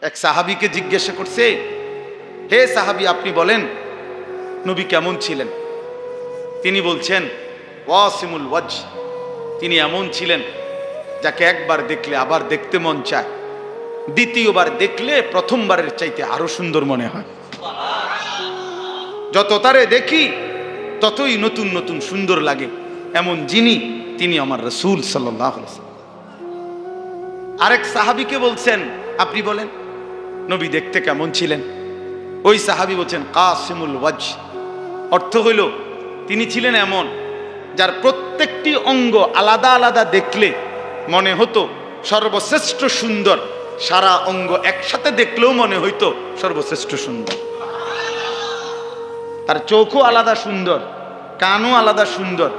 এক সাহাবীকে জিজ্ঞাসা করছে, হে সাহাবী, আপনি বলেন নবী কেমন ছিলেন? তিনি বলছেন ওয়াসিমুল ওয়াজ, তিনি এমন ছিলেন যাকে একবার দেখলে আবার দেখতে মন চায়, দ্বিতীয়বার দেখলে প্রথমবারের চাইতে আরো সুন্দর মনে হয়। যত তারে দেখি ততই নতুন নতুন সুন্দর লাগে, এমন যিনি তিনি আমার রাসূল সাল্লাল্লাহু আলাইহি ওয়াসাল্লাম। আরেক সাহাবীকে বলছেন, আপনি বলেন নবী দেখতে কেমন ছিলেন? ওই সাহাবী বলছেন কাসিমুল ওয়াজ, অর্থ হইল তিনি ছিলেন এমন যার প্রত্যেকটি অঙ্গ আলাদা আলাদা দেখলে মনে হতো সর্বশ্রেষ্ঠ সুন্দর, সারা অঙ্গ একসাথে দেখলেও মনে হইতো সর্বশ্রেষ্ঠ সুন্দর। তার চোখও আলাদা সুন্দর, কানও আলাদা সুন্দর,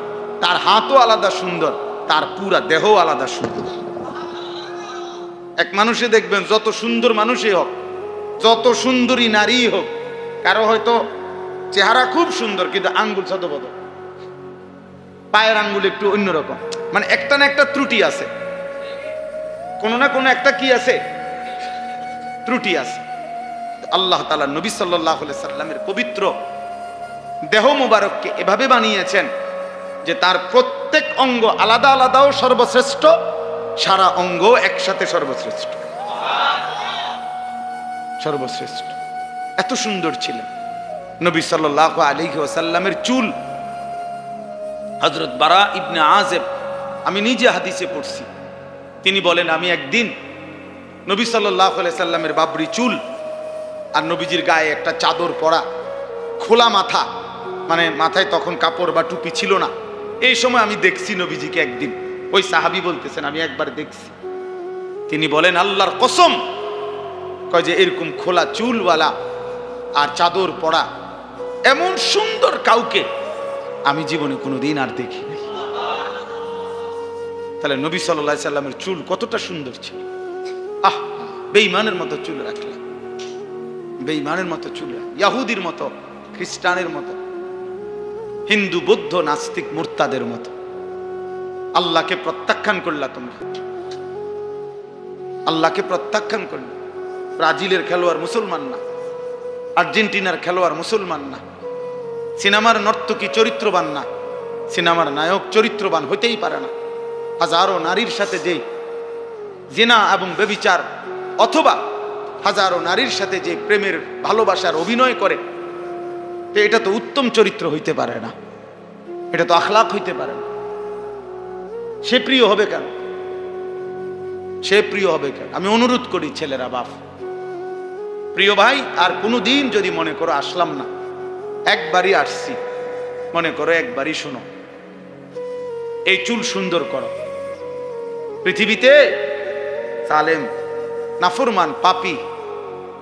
তার হাতও আলাদা সুন্দর, তার পুরা দেহও আলাদা সুন্দর। এক মানুষে দেখবেন যত সুন্দর মানুষই হোক, যত সুন্দরী নারী হোক, কারো হয়তো চেহারা খুব সুন্দর কিন্তু আঙ্গুল ছোট বড়, পায়ের আঙ্গুল একটু অন্যরকম, মানে একটা না একটা ত্রুটি আছে, কোনো না কোনো একটা কি আছে, ত্রুটি আছে। আল্লাহ তাআলা নবী সাল্লাল্লাহু আলাইহি সাল্লামের পবিত্র দেহ মুবারককে এভাবে বানিয়েছেন যে তার প্রত্যেক অঙ্গ আলাদা আলাদাও সর্বশ্রেষ্ঠ, সারা অঙ্গ একসাথে সর্বশ্রেষ্ঠ। সর্বশ্রেষ্ঠ, এত সুন্দর ছিলেন নবী সাল্লাল্লাহু আলাইহি ওয়াসাল্লামের চুল। হযরত বারা ইবনে আযিব, আমি নিজে হাদিসে পড়ছি, তিনি বলেন আমি একদিন নবী সাল্লাল্লাহু আলাইহি সাল্লামের বাবরি চুল আর নবীজির গায়ে একটা চাদর পরা, খোলা মাথা, মানে মাথায় তখন কাপড় বা টুপি ছিল না, এই সময় আমি দেখছি নবীজিকে একদিন। ওই সাহাবী বলতেছেন আমি একবার দেখছি। তিনি বলেন আল্লাহর কসম, কয় যে এরকম খোলা চুলওয়ালা আর চাদর পরা এমন সুন্দর কাউকে আমি জীবনে কোনোদিন আর দেখি নাই। তাহলে নবী সাল্লাল্লাহু আলাইহি সাল্লামের চুল কতটা সুন্দর ছিল। আহ, বেঈমানের মতো চুল রাখলেন, বেঈমানের মতো চুল, ইহুদির মতো, খ্রিস্টানের মতো, হিন্দু বৌদ্ধ নাস্তিক মুরতাদের মতো। আল্লাহকে প্রত্যাখ্যান করলা তোমরা, আল্লাহকে প্রত্যাখ্যান করলে। ব্রাজিলের খেলোয়াড় মুসলমান না, আর্জেন্টিনার খেলোয়াড় মুসলমান না, সিনেমার নর্তকী চরিত্রবান না, সিনেমার নায়ক চরিত্রবান হইতেই পারে না। হাজারো নারীর সাথে যে জিনা এবং ব্যভিচার, অথবা হাজারো নারীর সাথে যে প্রেমের ভালোবাসার অভিনয় করে, এটা তো উত্তম চরিত্র হইতে পারে না, এটা তো আখলাক হইতে পারে না। সে প্রিয় হবে কেন? সে প্রিয় হবে কেন? আমি অনুরোধ করি ছেলেরা, বাপ, প্রিয় ভাই, আর কোনোদিন যদি মনে করো আসলাম না, একবারই আসছি, মনে করো একবারই শোনো, এই চুল সুন্দর করো। পৃথিবীতে জালেম, নাফরমান, পাপী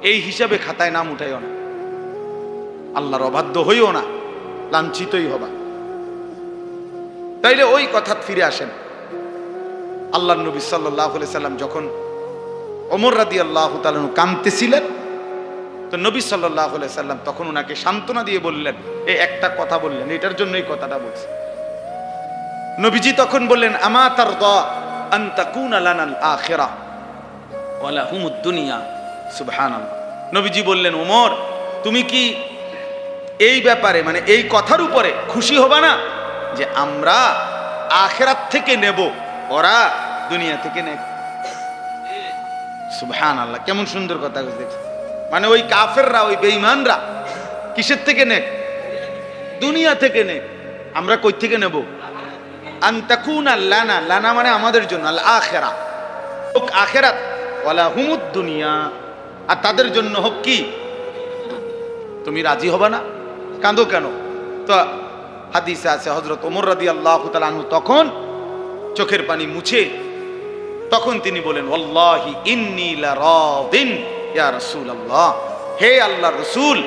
এই হিসাবে খাতায় নাম উঠাইও না, আল্লাহর অবাধ্য হইও না, লাঞ্ছিতই হবা। তাইলে ওই কথা ফিরে আসেন। আল্লাহর নবী সাল্লাল্লাহু আলাইহি সাল্লাম যখন ওমর রাদিয়াল্লাহু তাআলা কাঁদতেছিলেন, তো নবী সাল্লাল্লাহু আলাইহি সাল্লাম তখন ওনাকে সান্ত্বনা দিয়ে বললেন, এই একটা কথা বললেন, এটার জন্য এই কথাটা বলছি। নবীজি তখন বললেন আমা তারদা আন তাকুনা লানাল আখিরাহ ওয়া লাহুমুদ দুনিয়া। সুবহানাল্লাহ। নবীজি বললেন, ওমর তুমি কি এই ব্যাপারে, মানে এই কথার উপরে খুশি হবা না যে আমরা আখিরাত থেকে নেব, ওরা দুনিয়া থেকে নেব? সুবহানাল্লাহ, কেমন সুন্দর কথা দেখছেন। মানে ওই কাফেররা, ওই বেঈমানরা কিসের থেকে নেক? দুনিয়া থেকে নেক। আমরা কই থেকে নেব? আন তাকুনা লানা, লানা মানে আমাদের জন্য, আল আখিরাহ, হোক আখিরাত, ওয়ালা হুমুদ দুনিয়া, আর তাদের জন্য হোক কি? তুমি রাজি হবা না? কাঁদো কেন? তো হাদিসে আছে হযরত ওমর রাদিয়াল্লাহু তাআলা আনহু তখন চোখের পানি মুছে তখন তিনি বলেন, ওয়াল্লাহি ইন্নী লারাদিন ইয়া রাসূলুল্লাহ, হে আল্লাহর রাসূল,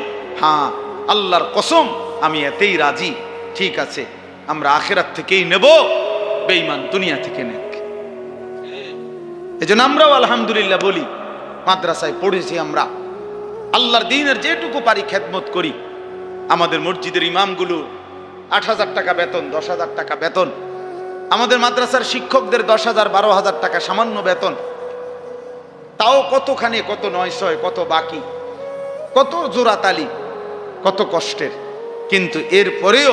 হ্যাঁ আল্লাহর কসম আমি এতেই রাজি। ঠিক আছে, আমরা আখিরাত থেকেই নেব, বেঈমান দুনিয়া থেকে নেক। এজন্য আমরাও আলহামদুলিল্লাহ বলি, মাদ্রাসায় পড়েছি আমরা, আল্লাহর দ্বীনের যেটুকু পারি খেদমত করি। আমাদের মসজিদের ইমামগুলো ৮,০০০ টাকা বেতন, ১০,০০০ টাকা বেতন, আমাদের মাদ্রাসার শিক্ষকদের ১০,০০০ ১২,০০০ টাকা সামান্য বেতন। তাও কতখানি, কত 900, কত বাকি, কত জোড়াতালি, কত কষ্টের। কিন্তু এরপরেও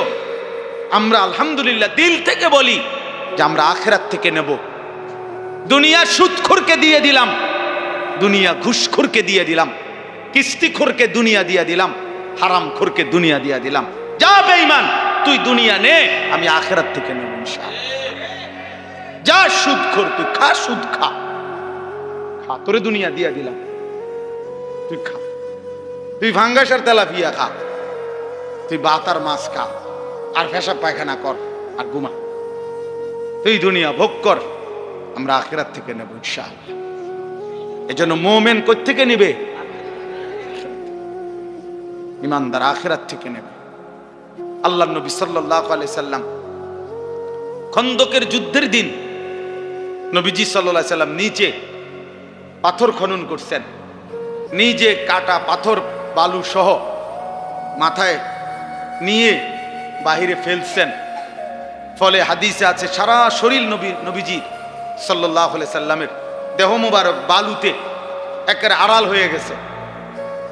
আমরা আলহামদুলিল্লাহ দিল থেকে বলি যে আমরা আখিরাত থেকে নেব। দুনিয়া সুদখোরকে দিয়ে দিলাম, দুনিয়া ঘুষখোরকে দিয়ে দিলাম, কিস্তিখোরকে দুনিয়া দিয়ে দিলাম, হারামখোরকে দুনিয়া দিয়ে দিলাম। যা বেঈমান, তুই দুনিয়া নে, আমি আখিরাত থেকে নেব ইনশাআল্লাহ। যা সুদখোর, তুই খা, সুদ খা, খা, তোরে দুনিয়া দিয়ে দিলাম, তুই খা, তুই ভাঙ্গাসার তেলাপিয়া খা, তুই বাতার মাছ খা, আর পেশাব পায়খানা কর, আর ঘুমা, তুই দুনিয়া ভোগ কর, আমরা আখিরাত থেকে নেব ইনশাআল্লাহ। এজন্য মুমিন কই থেকে নেবে? ইমানদার আখিরাত থেকে নেবে। আল্লাহর নবী সাল্লাল্লাহু আলাইহি সাল্লাম খন্দকের যুদ্ধের দিন নবীজি সাল্লাল্লাহু আলাইহি সাল্লাম নিচে পাথর খনন করছেন, নিজে কাটা পাথর বালু সহ মাথায় নিয়ে বাহিরে ফেলছেন। ফলে হাদিসে আছে সারা শরীর নবীজি সাল্লাল্লাহু আলাইহি সাল্লামের দেহ মোবারক বালুতে একেবারে আড়াল হয়ে গেছে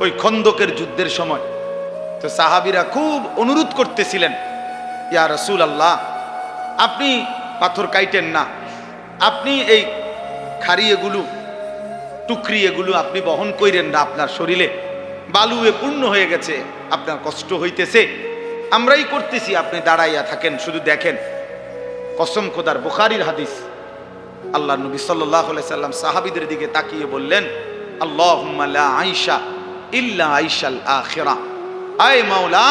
ওই খন্দকের যুদ্ধের সময়। তো সাহাবীরা খুব অনুরোধ করতেছিলেন, ইয়া রাসূলুল্লাহ, আপনি পাথর কাইটেন না, আপনি এই খাড়ি এগুলো টুকরি এগুলো আপনি বহন কইরেন না, আপনার শরীরে বালুয়ে পূর্ণ হয়ে গেছে, আপনার কষ্ট হইতেছে, আমরাই করতেছি, আপনি দাঁড়াইয়া থাকেন, শুধু দেখেন। কসম খোদার, বুখারীর হাদিস। আল্লাহর নবী সাল্লাল্লাহু আলাইহি সাল্লাম সাহাবীদের দিকে তাকিয়ে বললেন, আল্লাহুম্মা লা আইশা ইল্লা আইশাল আখিরা। আয় মাওলা,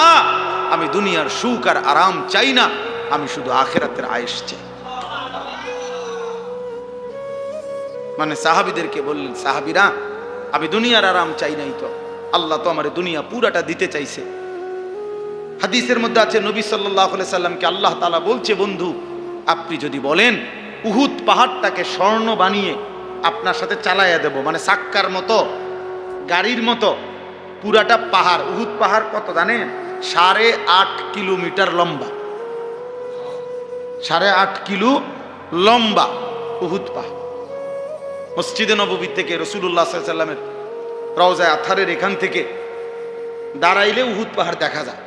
আমি দুনিয়ার সুখ আর আরাম চাই না, আমি শুধু আখিরাতের আয়েশ চাই। মানে সাহাবীদেরকে বললেন, সাহাবীরা, আমি দুনিয়ার আরাম চাই নাই, তো আল্লাহ তো আমার দুনিয়া পুরাটা দিতে চাইছে। হাদিসের মধ্যে আছে নবী সাল্লাল্লাহু আলাইহি সাল্লামকে আল্লাহ তাআলা বলছে, বন্ধু, আপনি যদি বলেন উহুদ পাহাড়টাকে স্বর্ণ বানিয়ে আপনার সাথে চালাইয়া দেব, মানে সাক্কার মতো, গাড়ির মতো পুরাটা পাহাড়। উহুদ পাহাড় কত জানেন? 8.5 কিলোমিটার লম্বা, 8.5 কিলো লম্বা উহুদ পাহাড়। মসজিদে নববী থেকে রাসূলুল্লাহ সাল্লাল্লাহু আলাইহি সাল্লামের রওজায়ে আতহারের এখান থেকে দাঁড়াইলে উহুদ পাহাড় দেখা যায়।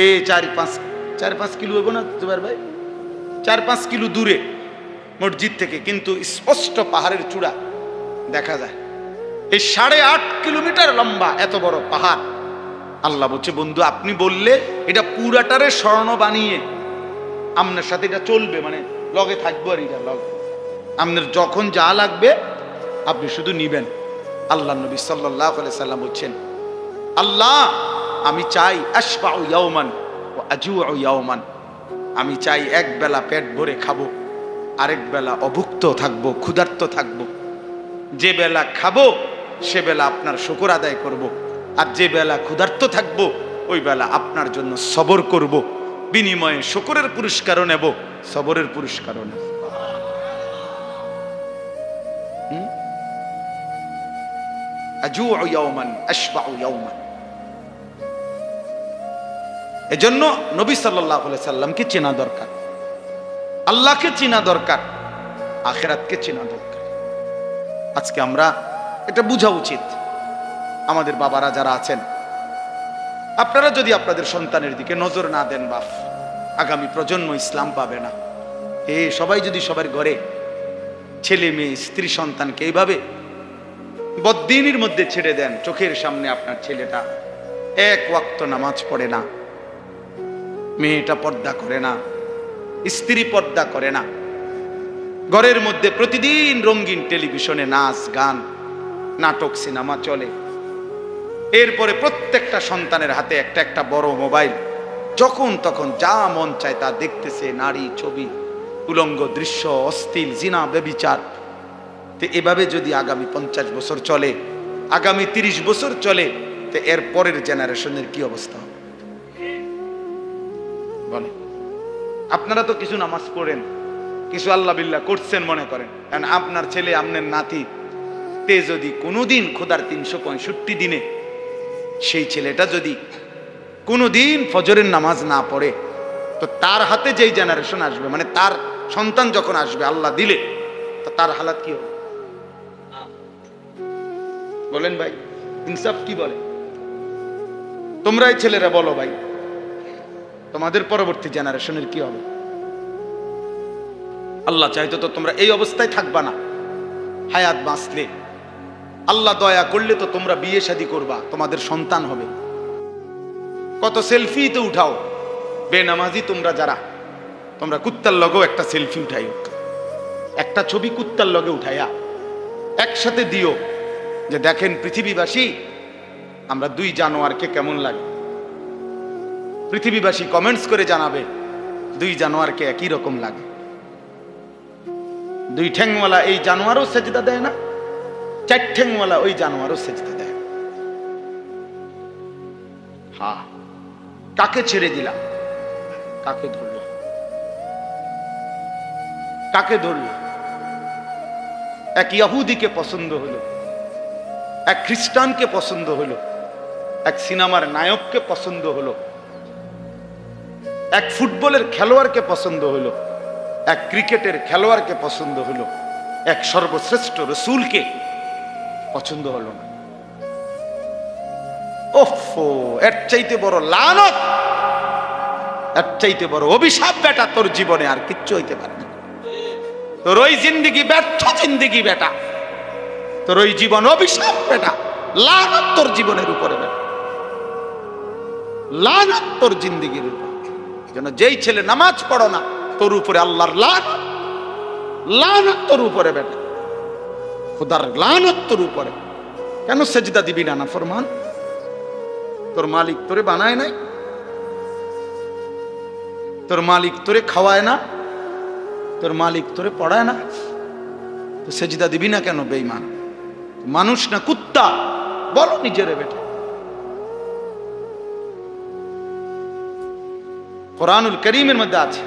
এই 4-5 কিলো হইব না জুবাইর ভাই? 4-5 কিলো দূরে মসজিদ থেকে, কিন্তু স্পষ্ট পাহাড়ের চূড়া দেখা যায়। এই 8.5 কিলোমিটার লম্বা এত বড় পাহাড়। আল্লাহ বলছে, বন্ধু, আপনি বললে এটা পুরাটারে স্বর্ণ বানিয়ে আপনার সাথে এটা চলবে, মানে লগে থাকবো, আর এটা লগে আপনার যখন যা লাগবে আপনি শুধু নিবেন। আল্লাহ নবী সাল্লাল্লাহু আলাইহি সাল্লাম বলছেন, আল্লাহ, আমি চাই আশবাউ ইয়াওমান ওয়া আজুউ ইয়াওমান, আমি চাই এক বেলা পেট ভরে খাবো, আরেক বেলা অভুক্ত থাকবো, ক্ষুধার্ত থাকবো। যে বেলা খাবো সে বেলা আপনার শুকর আদায় করব, আর যে বেলা ক্ষুধার্ত থাকবো ওই বেলা আপনার জন্য সবর করব, বিনিময়ে শুকরের পুরস্কারও নেব, সবরের পুরস্কারও নেব। আজুউ ইয়াওমান আশবাউ ইয়াওমান। এজন্য নবী সাল্লাল্লাহু আলাইহি সাল্লামকে চেনা দরকার, আল্লাহকে চেনা দরকার, আখিরাতকে চেনা দরকার। আজকে আমরা এটা বোঝা উচিত। আমাদের বাবারা যারা আছেন, আপনারা যদি আপনাদের সন্তানের দিকে নজর না দেন, বাপ, আগামী প্রজন্ম ইসলাম পাবে না। সবাই যদি সবার ঘরে ছেলে মেয়ে স্ত্রী সন্তানকে এইভাবে বদ্দিনের মধ্যে ছেড়ে দেন, চোখের সামনে আপনার ছেলেটা এক ওয়াক্ত নামাজ পড়ে না, মেয়েটা পর্দা করে না, স্ত্রী পর্দা করে না, ঘরের মধ্যে প্রতিদিন রঙিন টেলিভিশনে নাচ গান নাটক সিনেমা চলে, এরপরে প্রত্যেকটা সন্তানের হাতে একটা একটা বড় মোবাইল, যখন তখন যা মন চায় তা দেখতেছে, নারী ছবি, উলঙ্গ দৃশ্য, অশ্লীল, জিনা, ব্যভিচার। তো এভাবে যদি আগামী 50 বছর চলে, আগামী 30 বছর চলে, তো এর পরের জেনারেশনের কি অবস্থা হবে বলে? আপনারা তো কিছু নামাজ পড়েন, কিছু আল্লাহ বিল্লাহ করছেন মনে করেন, কারণ আপনার ছেলে, আপনার নাতি তে যদি কোনোদিন খোদার 365 দিনে সেই ছেলেটা যদি কোনোদিন ফজরের নামাজ না পড়ে, তো তার হাতে যেই জেনারেশন আসবে, মানে তার সন্তান যখন আসবে আল্লাহ দিলে, তো তার হালাত কি হবে? বলেন ভাই, ইনসাফ কি বলে? তোমরাই ছেলেরা বলো ভাই, তোমাদের পরবর্তী জেনারেশনের কি হবে? আল্লাহ চাইতো তো তোমরা এই অবস্থায় থাকবা না। হায়াত বাঁচলে, আল্লাহ দয়া করলে তো তোমরা বিয়ে শাদী করবা, তোমাদের সন্তান হবে। কত সেলফি তো উঠাও, বেনামাজি তোমরা যারা, তোমরা কুত্তার লগেও একটা সেলফি উঠাইও, একটা ছবি কুত্তার লগে উঠাইয়া একসাথে দিও, যে দেখেন পৃথিবীবাসী আমরা দুই জানোয়ারকে কেমন লাগে। পৃথিবীবাসী কমেন্টস করে জানাবে দুই জানোয়ারকে একই রকম লাগে। দুই ঠ্যাংওয়ালা এই জানোয়ারও সেজদা দেয় না, চার ঠ্যাংওয়ালা ওই জানোয়ারও সেজদা দেয়। হ্যাঁ, কাকে ছেড়ে দিলাম? কাকে ধরলাম? কাকে ধরলাম? এক ইহুদিকে পছন্দ হলো, এক খ্রিস্টানকে পছন্দ হলো, এক সিনেমার নায়ককে পছন্দ হলো, এক ফুটবলের খেলোয়াড়কে পছন্দ হলো, এক ক্রিকেটের খেলোয়াড়কে পছন্দ হলো, এক সর্বশ্রেষ্ঠ রসূলকে পছন্দ হলো না। ওফো, এর চাইতে বড় লানত, এর চাইতে বড় অভিশাপ বেটা তোর জীবনে আর কিচ্ছু হইতে পারে না। তোর ওই জিন্দিগি ব্যর্থ জিন্দিগি বেটা, তোর ওই জীবন অভিশাপ বেটা, লানত তোর জীবনের উপরে বেটা, লানত তোর জিন্দিগির উপর। যেন যেই ছেলে নামাজ পড়ো না, তোর উপরে আল্লাহর লানত, লানত তোর উপরে বেটা, খোদার লানত তোর উপরে। কেন সেজদা দিবি না? না ফরমান, তোর মালিক তোরে বানায় নাই, তোর মালিক তোরে খাওয়ায় না, তোর মালিক তোরে পড়ায় না, তো সেজদা দিবি না কেন? বেঈমান মানুষ না কুত্তা? বলো নিজেরে বেটা। কোরআনুল কারীমের মধ্যে আছে,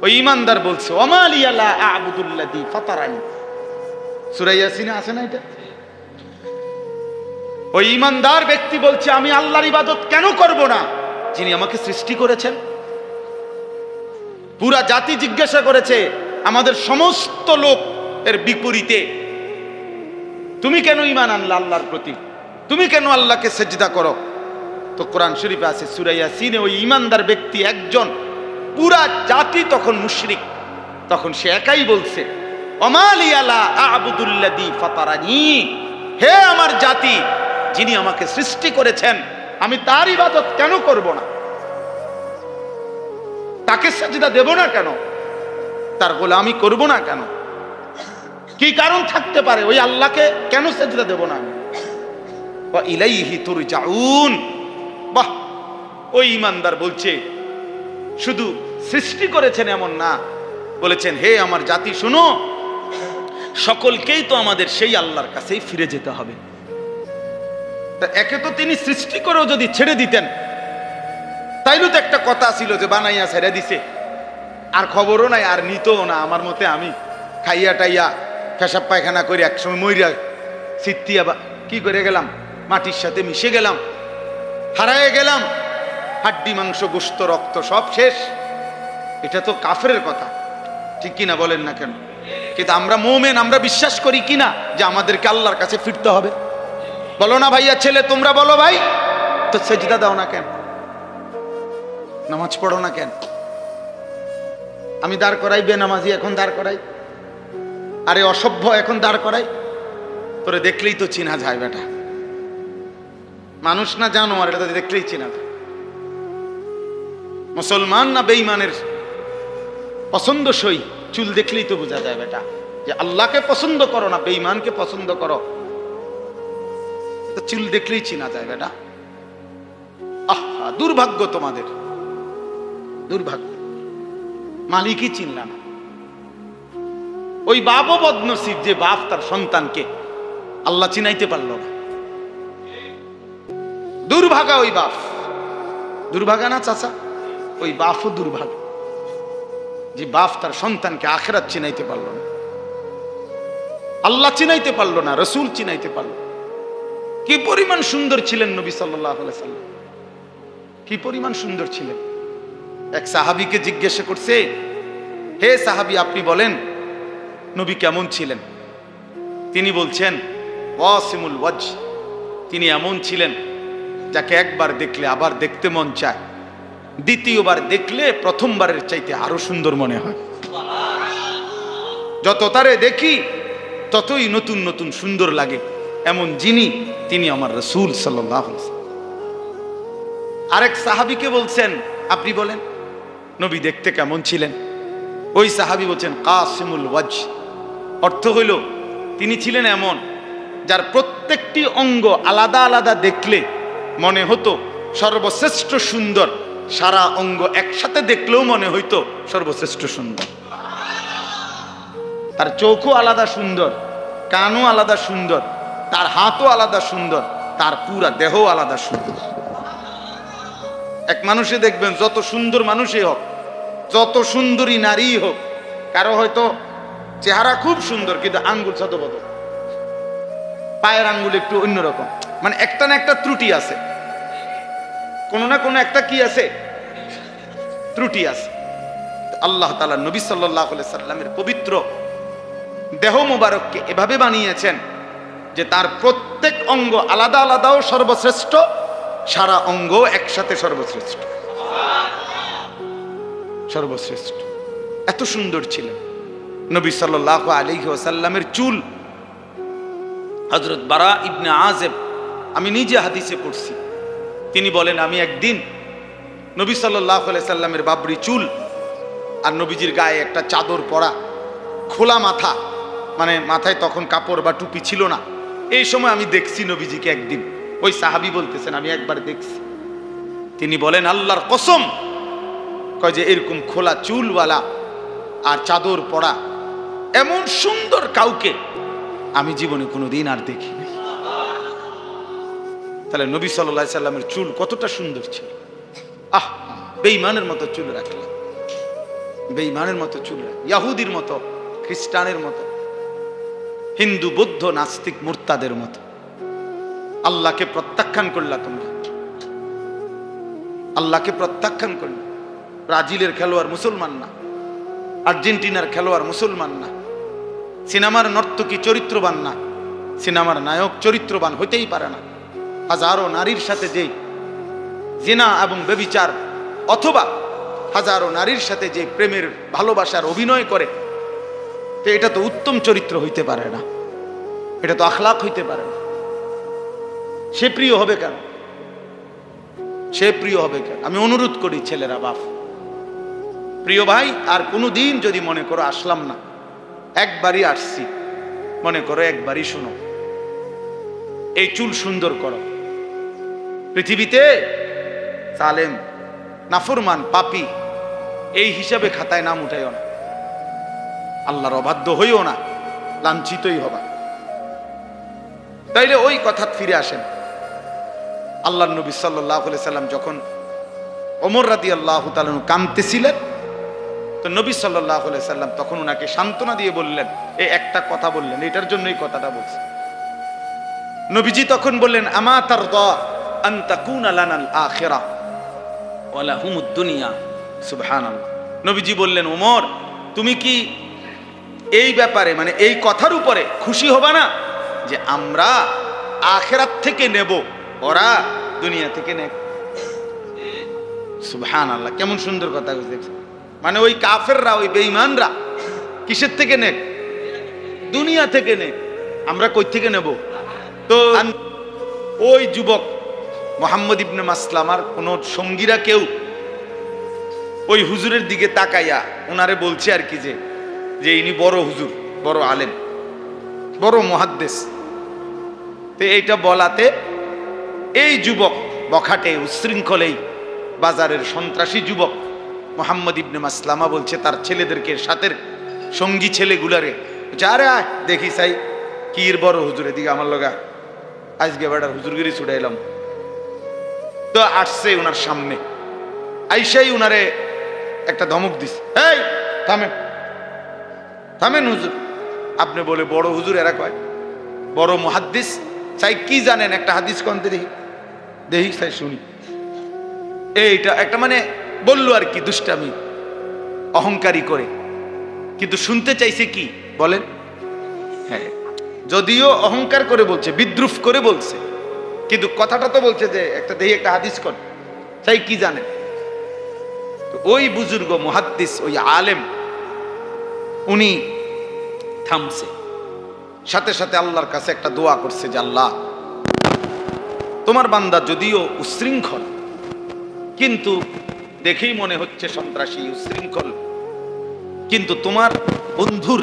ওই ঈমানদার বলছে ওমা লিয়া লা আ'বুদুল্লাযী ফাতারানি, সূরা ইয়াসিনে আছে না এটা? ওই ঈমানদার ব্যক্তি বলছে আমি আল্লাহর ইবাদত কেন করব না, যিনি আমাকে সৃষ্টি করেছেন। পুরা জাতি জিজ্ঞাসা করেছে আমাদের সমস্ত লোক এর বিপরীতে, তুমি কেন ঈমান আনলা আল্লাহর প্রতি, তুমি কেন আল্লাহকে সেজদা করো? তো কোরআন শরীফে আছে সূরা ইয়াসিনে, ওই ঈমানদার ব্যক্তি একজন, পুরা জাতি তখন মুশরিক, তখন সে একাই বলছে ওমা লিয়া লা আ'বুদুল্লাযী ফাতারানি, হে আমার জাতি, যিনি আমাকে সৃষ্টি করেছেন আমি তার ইবাদত কেন করব না, তাকে সেজদা দেব না কেন, তার গোলামি করব না কেন? কি কারণ থাকতে পারে? ওই আল্লাহকে কেন সেজদা দেব না আমি? ওয়া ইলাইহি তুরজাউন। বাহ, ওই ঈমানদার বলছে শুধু সৃষ্টি করেছেন এমন না, বলেছেন হে আমার জাতি শুনো, সকলকেই তো আমাদের সেই আল্লাহর কাছেই ফিরে যেতে হবে। তা একে তো তিনি সৃষ্টি করেও যদি ছেড়ে দিতেন, তাইলে তো একটা কথা ছিল যে বানাইয়া ছেড়ে দিছে, আর খবরও নাই, আর নিতও না। আমার মতে আমি খাইয়া টাইয়া পেশাব পায়খানা করে একসময় মইরা সিত্তিয়া কি করে গেলাম, মাটির সাথে মিশে গেলাম, হারায় গেলাম, হাড্ডি মাংস গোশত রক্ত সব শেষ। এটা তো কাফেরের কথা, ঠিক কিনা বলেন না কেন? কিন্তু আমরা মুমিন, আমরা বিশ্বাস করি কিনা যে আমাদেরকে আল্লাহর কাছে ফিরতে হবে? বলো না ভাইয়া, ছেলে তোমরা বলো ভাই, তো সেজদা দাও না কেন? নামাজ পড়ো না কেন? আমি দাঁড় করাই বেনামাজি, এখন দাঁড় করাই, আরে অসভ্য এখন দাঁড় করাই, তোরে দেখলেই তো চিনা যায় বেটা, মানুষ না জানোয়ার, এটা তো দেখলেই চিনা যায়। মুসলমান না বেঈমানের পছন্দসই চুল দেখলেই তো বোঝা যায় বেটা, যে আল্লাহকে পছন্দ করো না বেঈমানকে পছন্দ করো, তো চুল দেখলেই চিনা যায় বেটা। আহা, দুর্ভাগ্য তোমাদের, দুর্ভাগ্য, মালিকই চিনলা না। ওই বাপও বদনসিব যে বাপ তার সন্তানকে আল্লাহ চিনাইতে পারল না। দুর্ভাগা ওই বাপ, দুর্ভাগা না চাচা? ওই বাপও দুর্ভাগা যে বাপ তার সন্তানকে আখিরাত চিনাইতে পারল না, আল্লাহ চিনাইতে পারল না, রসুল চিনাইতে পারল। কি পরিমাণ সুন্দর ছিলেন নবী সাল্লাল্লাহু আলাইহি সাল্লাম, কি পরিমাণ সুন্দর ছিলেন। এক সাহাবীকে জিজ্ঞাসা করছে, হে সাহাবী আপনি বলেন নবী কেমন ছিলেন? তিনি বলছেন ওয়াসিমুল ওয়াজ, তিনি এমন ছিলেন যাকে একবার দেখলে আবার দেখতে মন চায়, দ্বিতীয়বার দেখলে প্রথমবারের চাইতে আরো সুন্দর মনে হয়। যত তারে দেখি ততই নতুন নতুন সুন্দর লাগে, এমন যিনি তিনি আমার রাসূল সাল্লাল্লাহু আলাইহি ওয়াসাল্লাম। আরেক সাহাবীকে বলছেন, আপনি বলেন নবী দেখতে কেমন ছিলেন? ওই সাহাবী বলছেন কাসিমুল ওয়াজ, অর্থ হইল তিনি ছিলেন এমন যার প্রত্যেকটি অঙ্গ আলাদা আলাদা দেখলে মনে হতো সর্বশ্রেষ্ঠ সুন্দর, সারা অঙ্গ একসাথে দেখলেও মনে হইতো সর্বশ্রেষ্ঠ সুন্দর। তার চোখও আলাদা সুন্দর, কানও আলাদা সুন্দর, তার হাতও আলাদা সুন্দর, তার পুরা দেহও আলাদা সুন্দর। এক মানুষে দেখবেন যত সুন্দর মানুষই হোক, যত সুন্দরী নারী হোক, কারো হয়তো চেহারা খুব সুন্দর কিন্তু আঙ্গুল ছোট বড়, পায়ের আঙ্গুল একটু অন্যরকম, মানে একটা না একটা ত্রুটি আছে, কোনো না কোনো একটা কি আছে, ত্রুটি আছে। আল্লাহ তাআলা নবী সাল্লাল্লাহু আলাইহি সাল্লামের পবিত্র দেহ মোবারককে এভাবে বানিয়েছেন যে তার প্রত্যেক অঙ্গ আলাদা আলাদাও সর্বশ্রেষ্ঠ, সারা অঙ্গ একসাথে সর্বশ্রেষ্ঠ। সর্বশ্রেষ্ঠ, এত সুন্দর ছিলেন নবী সাল্লাল্লাহু আলাইহি ওয়াসাল্লামের চুল। হযরত বারা ইবনে আযিব, আমি নিজে হাদিসে পড়ছি, তিনি বলেন আমি একদিন নবী সাল্লাল্লাহু আলাইহি সাল্লামের বাবরি চুল আর নবীজির গায়ে একটা চাদর পরা, খোলা মাথা, মানে মাথায় তখন কাপড় বা টুপি ছিল না, এই সময় আমি দেখছি নবীজিকে একদিন। ওই সাহাবী বলতেছেন আমি একবার দেখছি। তিনি বলেন আল্লাহর কসম, কয় যে এরকম খোলা চুলওয়ালা আর চাদর পরা এমন সুন্দর কাউকে আমি জীবনে কোনোদিন আর দেখিনি। তাহলে নবী সাল্লাল্লাহু আলাইহি সাল্লামের চুল কতটা সুন্দর ছিল। আহ, বেঈমানের মতো চুল রাখলাম, বেঈমানের মতো চুল, ইহুদির মতো, খ্রিস্টানের মতো, হিন্দু বৌদ্ধ নাস্তিক মুরতাদের মতো আল্লাহকে প্রত্যাখ্যান করলা তোমরা, আল্লাহকে প্রত্যাখ্যান করলা। ব্রাজিলের খেলোয়াড় মুসলমান না, আর্জেন্টিনার খেলোয়াড় মুসলমান না, সিনেমার নর্তকী চরিত্রবান না, সিনেমার নায়ক চরিত্রবান হইতেই পারে না। হাজারো নারীর সাথে যে জিনা এবং ব্যভিচার, অথবা হাজারো নারীর সাথে যে প্রেমের ভালোবাসার অভিনয় করে, তো এটা তো উত্তম চরিত্র হইতে পারে না, এটা তো আখলাক হইতে পারে না। সে প্রিয় হবে কেন? সে প্রিয় হবে কেন? আমি অনুরোধ করি ছেলেরা, বাপ, প্রিয় ভাই, আর কোনোদিন যদি মনে করো আসলাম না, একবারই আসছি, মনে করো একবারই শোনো, এই চুল সুন্দর করো। পৃথিবীতে জালেম, নাফরমান, পাপী এই হিসাবে খাতায় নাম উঠাইও না, আল্লাহর অবাধ্য হইও না, লাঞ্ছিতই হবা। তাইলে ওই কথা ফিরে আসেন। আল্লাহর নবী সাল্লাল্লাহু আলাইহি সাল্লাম যখন ওমর রাদিয়াল্লাহু তাআলা কাঁদতেছিলেন, তো নবী সাল্লাল্লাহু আলাইহি সাল্লাম তখন ওনাকে সান্ত্বনা দিয়ে বললেন, এই একটা কথা বললেন, এটার জন্যই কথাটা বলছি। নবীজি তখন বললেন আমা তারদা আন তাকুনা লানাল আখিরাহ ওয়া লাহুমুদ দুনিয়া। সুবহানাল্লাহ। নবীজি বললেন, ওমর তুমি কি এই ব্যাপারে, মানে এই কথার উপরে খুশি হবা না যে আমরা আখিরাত থেকে নেব, ওরা দুনিয়া থেকে নেব? সুবহানাল্লাহ, কেমন সুন্দর কথা বুঝতেছেন। মানে ওই কাফেররা, ওই বেঈমানরা কিসের থেকে নেক? দুনিয়া থেকে নেক। আমরা কই থেকে নেব? তো ওই যুবক মুহাম্মদ ইবনে মাসলামার কোন সঙ্গীরা কেউ ওই হুজুরের দিকে তাকাইয়া ওনারে বলছে আর কি, যে ইনি বড় হুজুর, বড় আলেম, বড় মুহাদ্দিস। তো এইটা বলাতে এই যুবক বখাটে উচ্ছৃঙ্খলেই বাজারের সন্ত্রাসী যুবক মুহাম্মদ ইবনে মাসলামা বলছে তার ছেলেদেরকে, সাথে সঙ্গী ছেলেগুলারে, আরে আয় দেখি চাই কি বড় হুজুরের দিকে আমার লগা আজকে বেটার হুজুরগিরি ছুটাইলাম। তো আসছে উনার সামনে, আইসাই উনারে একটা ধমক দিছে, এই থামেন, থামেন হুজুর, আপনি বলে বড় হুজুর, এরা কয় বড় মুহাদ্দিস। চাই কি জানেন একটা হাদিস কনতে দেখি, দেখি চাই শুনি। এইটা একটা মানে বললো আর কি, দুষ্টামি অহংকারী করে, কিন্তু শুনতে চাইছে কি বলেন? হ্যাঁ, যদিও অহংকার করে বলছে, বিদ্রুপ করে বলছে, কিন্তু কথাটা তো বলছে যে একটা দেহি একটা হাদিস কর, তাই কি জানে। ওই বুজুর্গ মুহাদ্দিস, ওই আলেম, উনি থামছে, সাথে সাথে আল্লাহর কাছে একটা দোয়া করছে যে আল্লাহ, তোমার বান্দা যদিও উশৃঙ্খল, কিন্তু দেখেই মনে হচ্ছে সন্ত্রাসী, উশৃঙ্খল, কিন্তু তোমার বন্ধুর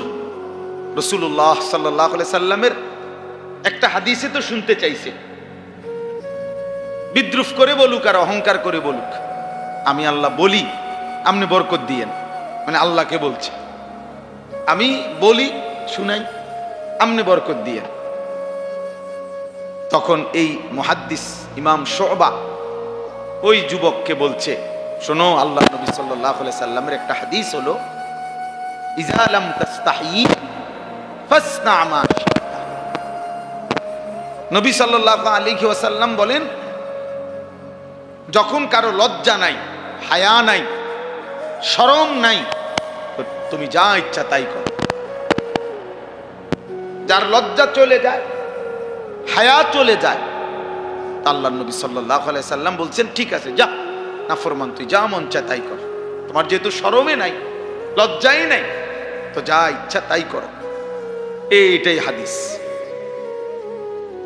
রাসূলুল্লাহ সাল্লাল্লাহু আলাইহি সাল্লামের একটা হাদিসে তো শুনতে চাইছে, বিদ্রুপ করে বলুক আর অহংকার করে বলুক, আমি আল্লাহ বলি, আপনি বরকত দিয়েন। মানে আল্লাহকে বলছে, আমি বলি শুনাই, আপনি বরকত দিয়েন। তখন এই মুহাদ্দিস ইমাম শুবা ওই যুবককে বলছে, শোনো, আল্লাহ নবী সাল্লাল্লাহু আলাইহি সাল্লামের একটা হাদিস হলো, ইযা লাম তাস্তাহি ফাসনা মা শি'তা। নবী সাল্লাল্লাহু আলাইহি ওয়াসাল্লাম বলেন, যখন কারো লজ্জা নাই, হায়া নাই, শরম নাই, তুমি যা ইচ্ছা তাই করো। যার লজ্জা চলে যায়, হায়া চলে যায়, আল্লাহর নবী সাল্লাল্লাহু আলাইহি সাল্লাম বলছেন, ঠিক আছে, যা নাফরমান, তুই যা মন চায় তাই কর, তোমার যেহেতু শরমে নাই, লজ্জাই নাই, তো যা ইচ্ছা তাই করো। এইটাই হাদিস।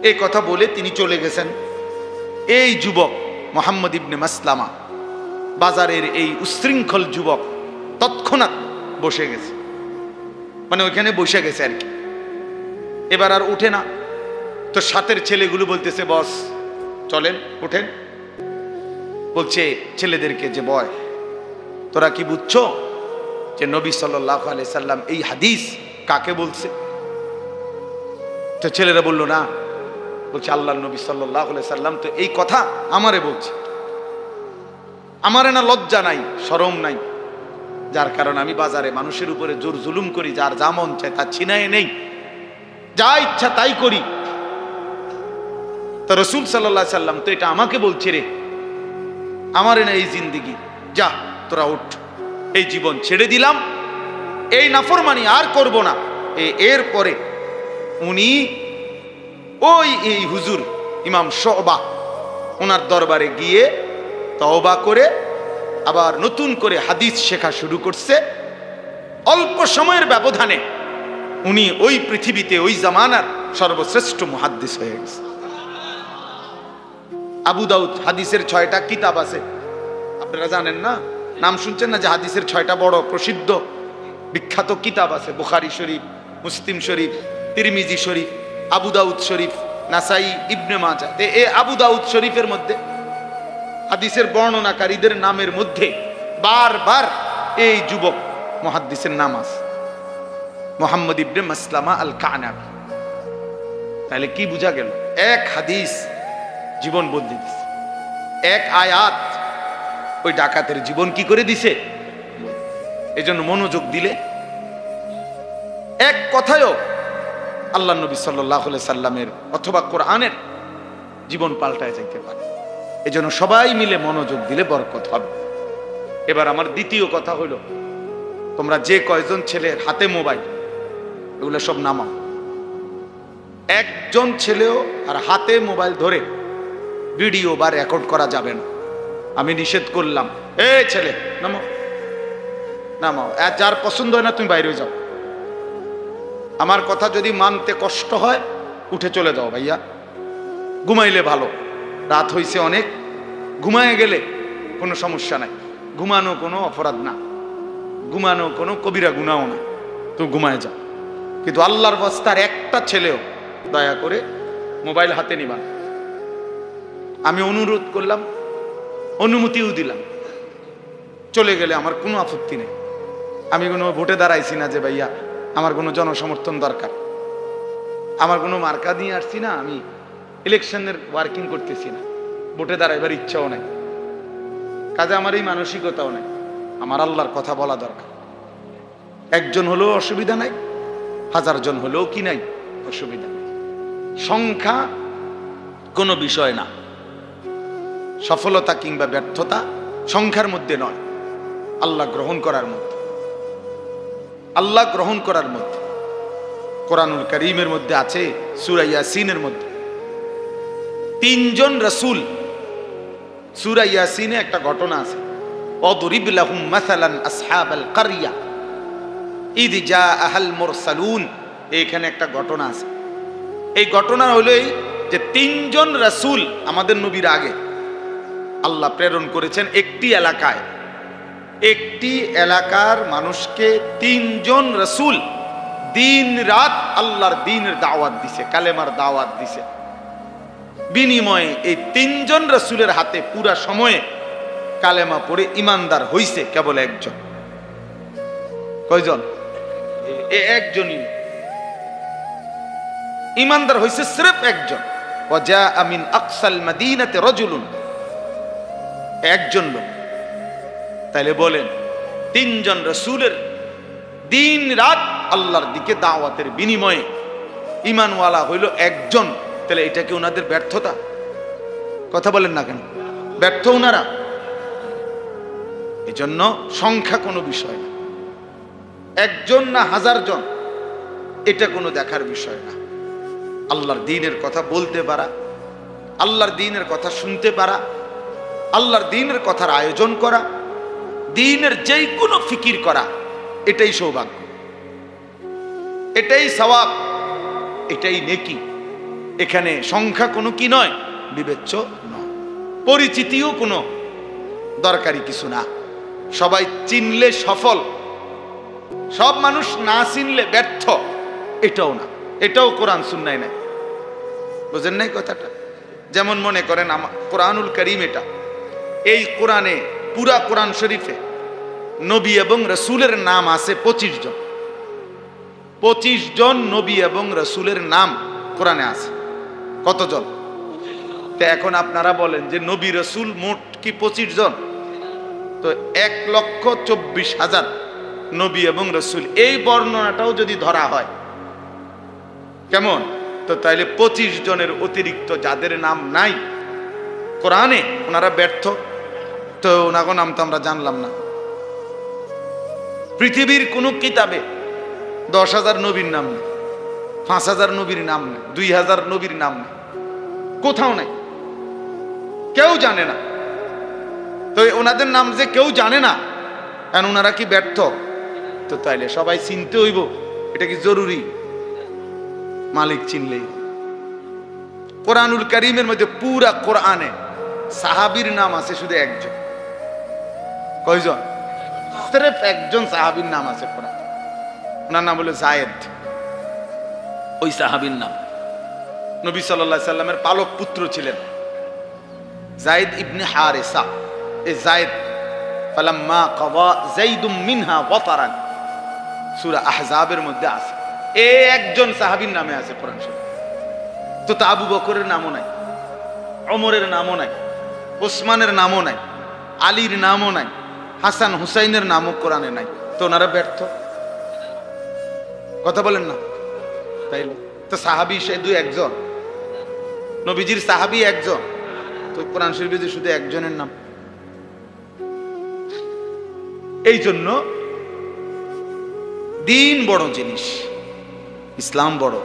এই কথা বলে তিনি চলে গেছেন। এই যুবক মুহাম্মদ ইবনে মাসলামা, বাজারের এই উশৃঙ্খল যুবক, তৎক্ষণাৎ বসে গেছে, মানে ওইখানে বসে গেছে আর কি। এবার আর উঠে না। তো সাথের ছেলেগুলো বলতেছে, বস চলেন, উঠেন। বলছে ছেলেদেরকে যে, বয়, তোরা কি বুঝছো যে নবী সাল্লাল্লাহু আলাইহি সাল্লাম এই হাদিস কাকে বলছে? তো ছেলেরা বলল না। বলছে আল্লাহর নবী সাল্লাল্লাহু আলাইহি সাল্লাম তো এই কথা আমারে বলছে, আমারে না লজ্জা নাই, শরম নাই, যার কারণে আমি বাজারে মানুষের উপরে জোর জুলুম করি, যার যা মন চায় তা ছিনায় নেই, যা ইচ্ছা তাই করি। তো রাসূল সাল্লাল্লাহু আলাইহি সাল্লাম তো এটা আমাকে বলছে, রে আমারে না এই জিন্দেগি, যা তোরা উঠ, এই জীবন ছেড়ে দিলাম, এই নাফরমানি আর করব না। এরপরে উনি ওই এই হুজুর ইমাম শুবা, ওনার দরবারে গিয়ে তওবা করে আবার নতুন করে হাদিস শেখা শুরু করছে। অল্প সময়ের ব্যবধানে উনি ওই পৃথিবীতে, ওই জামানার সর্বশ্রেষ্ঠ মুহাদ্দিস হয়ে গেছে। আবু দাউদ হাদিসের 6টা কিতাব আছে, আপনারা জানেন না? নাম শুনছেন না যে হাদিসের 6টা বড় প্রসিদ্ধ বিখ্যাত কিতাব আছে? বুখারী শরীফ, মুসলিম শরীফ, তিরমিজি শরীফ, আবু দাউদ শরীফ, নাসাই, ইবনে মাজাহ। এই আবু দাউদ শরীফের মধ্যে হাদিসের বর্ণনাকারীদের নামের মধ্যে বারবার এই যুবক মুহাদ্দিসের নাম আছে, মুহাম্মদ ইবনে মাসলামা আল কানাবী। তাহলে কি বোঝা গেল? এক হাদিস জীবন বদলে দিছে, এক আয়াত ওই ডাকাতের জীবন কি করে দিছে। এজন্য মনোযোগ দিলে এক কথায়ও আল্লাহ নবী সাল্লাল্লাহু আলাইহি সাল্লামের অথবা কোরআনের জীবন পাল্টায় যাইতে পারে। এজন্য সবাই মিলে মনোযোগ দিলে বরকত হবে। এবার আমার দ্বিতীয় কথা হলো, তোমরা যে কয়জন ছেলের হাতে মোবাইল, এগুলো সব নামাও। একজন ছেলেও আর হাতে মোবাইল ধরে ভিডিও বা রেকর্ড করা যাবে না, আমি নিষেধ করলাম। এই ছেলে নামাও, নামাও। যার পছন্দ হয় না তুমি বাইরে যাও। আমার কথা যদি মানতে কষ্ট হয় উঠে চলে যাও ভাইয়া, ঘুমাইলে ভালো। রাত হইছে অনেক, ঘুমায় গেলে কোনো সমস্যা নাই। ঘুমানো কোনো অপরাধ না, ঘুমানো কোনো কবিরা গুনাও না, তো ঘুমায় যাও। কিন্তু আল্লাহর বস্তার একটা ছেলেও দয়া করে মোবাইল হাতে নিবা। আমি অনুরোধ করলাম, অনুমতিও দিলাম, চলে গেলে আমার কোনো আপত্তি নেই। আমি কোনো ভোটে দাঁড়াইছি না যে ভাইয়া আমার কোনো জনসমর্থন দরকার, আমার কোনো মার্কা দিয়ে আসছি না, আমি ইলেকশনের ওয়ার্কিং করতেছি না, ভোটে দাঁড়াইবার ইচ্ছাও নাই, কাজে আমার এই মানসিকতাও নাই। আমার আল্লাহর কথা বলা দরকার। একজন হলেও অসুবিধা নাই, 1000 জন হলেও কি নাই অসুবিধা নেই। সংখ্যা কোনো বিষয় না, সফলতা কিংবা ব্যর্থতা সংখ্যার মধ্যে নয়, আল্লাহ গ্রহণ করার মধ্যে, আল্লাহ গ্রহণ করার মধ্যে। কোরআনুল কারীমের মধ্যে আছে সূরা ইয়াসিনের মধ্যে তিনজন রাসূল, সূরা ইয়াসিনে একটা ঘটনা আছে, অদরিব লাহুম মাসালান আসহাবাল কারিয়া ইদ জাআহাল মুরসালুন, এখানে একটা ঘটনা আছে। এই ঘটনা হলো এই যে তিনজন রাসূল আমাদের নবীর আগে আল্লাহ প্রেরণ করেছেন একটি এলাকায়, একটি এলাকার মানুষকে তিনজন রাসূল দিন রাত আল্লাহর দ্বীনের দাওয়াত দিছে, কালেমার দাওয়াত দিছে। বিনিময়ে এই তিনজন রাসূলের হাতে পুরা সময়ে কালেমা পড়ে ইমানদার হইছে কেবল একজন। কয়জন? একজনই ইমানদার হইছে, সির্ফ একজন। ওয়াজা মিন আকসাল মাদিনাতে রাজুলুন, একজন লোক। তাইলে বলেন তিনজন রাসূলের দিন রাত আল্লাহর দিকে দাওয়াতের বিনিময়ে ঈমানওয়ালা হইল একজন, তাহলে এটা কি ওনাদের ব্যর্থতা? কথা বলেন না কেন? ব্যর্থ ওনারা? এজন্য সংখ্যা কোনো বিষয় না, একজন না হাজার জন এটা কোনো দেখার বিষয় না। আল্লাহর দ্বীনের কথা বলতে পারা, আল্লাহর দ্বীনের কথা শুনতে পারা, আল্লাহর দ্বীনের কথার আয়োজন করা, দ্বীনের যেই কোনো ফিকির করা, এটাই সৌভাগ্য, এটাই সওয়াব, এটাই নেকি। এখানে সংখ্যা কোনো কি নয়, বিবেচ্য নয়, পরিচিতিও কোনো দরকারি কিছু না। সবাই চিনলে সফল, সব মানুষ না চিনলে ব্যর্থ, এটাও না, এটাও কোরআন সুন্নায় নাই। বুঝেন নাই কথাটা? যেমন মনে করেন কোরআনুল কারীম, এটা এই কোরআনে পুরা কোরআন শরীফে নবী এবং রাসূলের নাম আছে 25 জন। 25 জন নবী এবং রাসূলের নাম কোরআনে আছে। কতজন? তো এখন আপনারা বলেন যে নবী রাসূল মোট কি 25 জন? তো 1,24,000 নবী এবং রাসূল, এই বর্ণনাটাও যদি ধরা হয় কেমন? তো তাইলে 25 জনের অতিরিক্ত যাদের নাম নাই কোরআনে, ওনারা ব্যর্থ। তো ওনাগো নাম তো আমরা জানলাম না। পৃথিবীর কোন কিতাবে 10,000 নবীর নাম নেই, 5,000 নবীর নাম নেই, 2,000 নবীর নাম নেই, কোথাও নাই, কেউ জানে না। তো ওনাদের নাম যে কেউ জানে না, কারণ ওনারা কি ব্যর্থ? তো তাইলে সবাই চিনতে হইব, এটা কি জরুরি? মালিক চিনলেই। কোরআনুল কারীমের মধ্যে পুরা কোরআনে সাহাবীর নাম আছে শুধু একজন। কয়জন? সির্ফ একজন সাহাবীর নাম আছে কোরআন, ওনার নাম হলো যায়েদ। ওই সাহাবীর নাম নবী সাল্লাল্লাহু আলাইহি সাল্লামের পালক পুত্র ছিলেন যায়েদ ইবনে হারেসা। এই যায়েদ, ফালাম্মা কাযা যাইদুম মিনহা ওয়াতারান, সূরা আহজাবের মধ্যে আছে। এই একজন সাহাবীর নামে আছে কোরআন শরীফ। তো আবু বকরের নামও নাই, ওমরের নামও নাই, ওসমানের নামও নাই, আলীর নামও নাই, হাসান হুসাইনের নামও কোরআনে নাই। তো ওনারা ব্যর্থ? কথা বলেন না? তাইলে তো সাহাবী শুধু একজন, নবীজির সাহাবী একজন, তো কোরআন শরীফে শুধু একজনের নাম। এই জন্য দিন বড় জিনিস, ইসলাম বড়।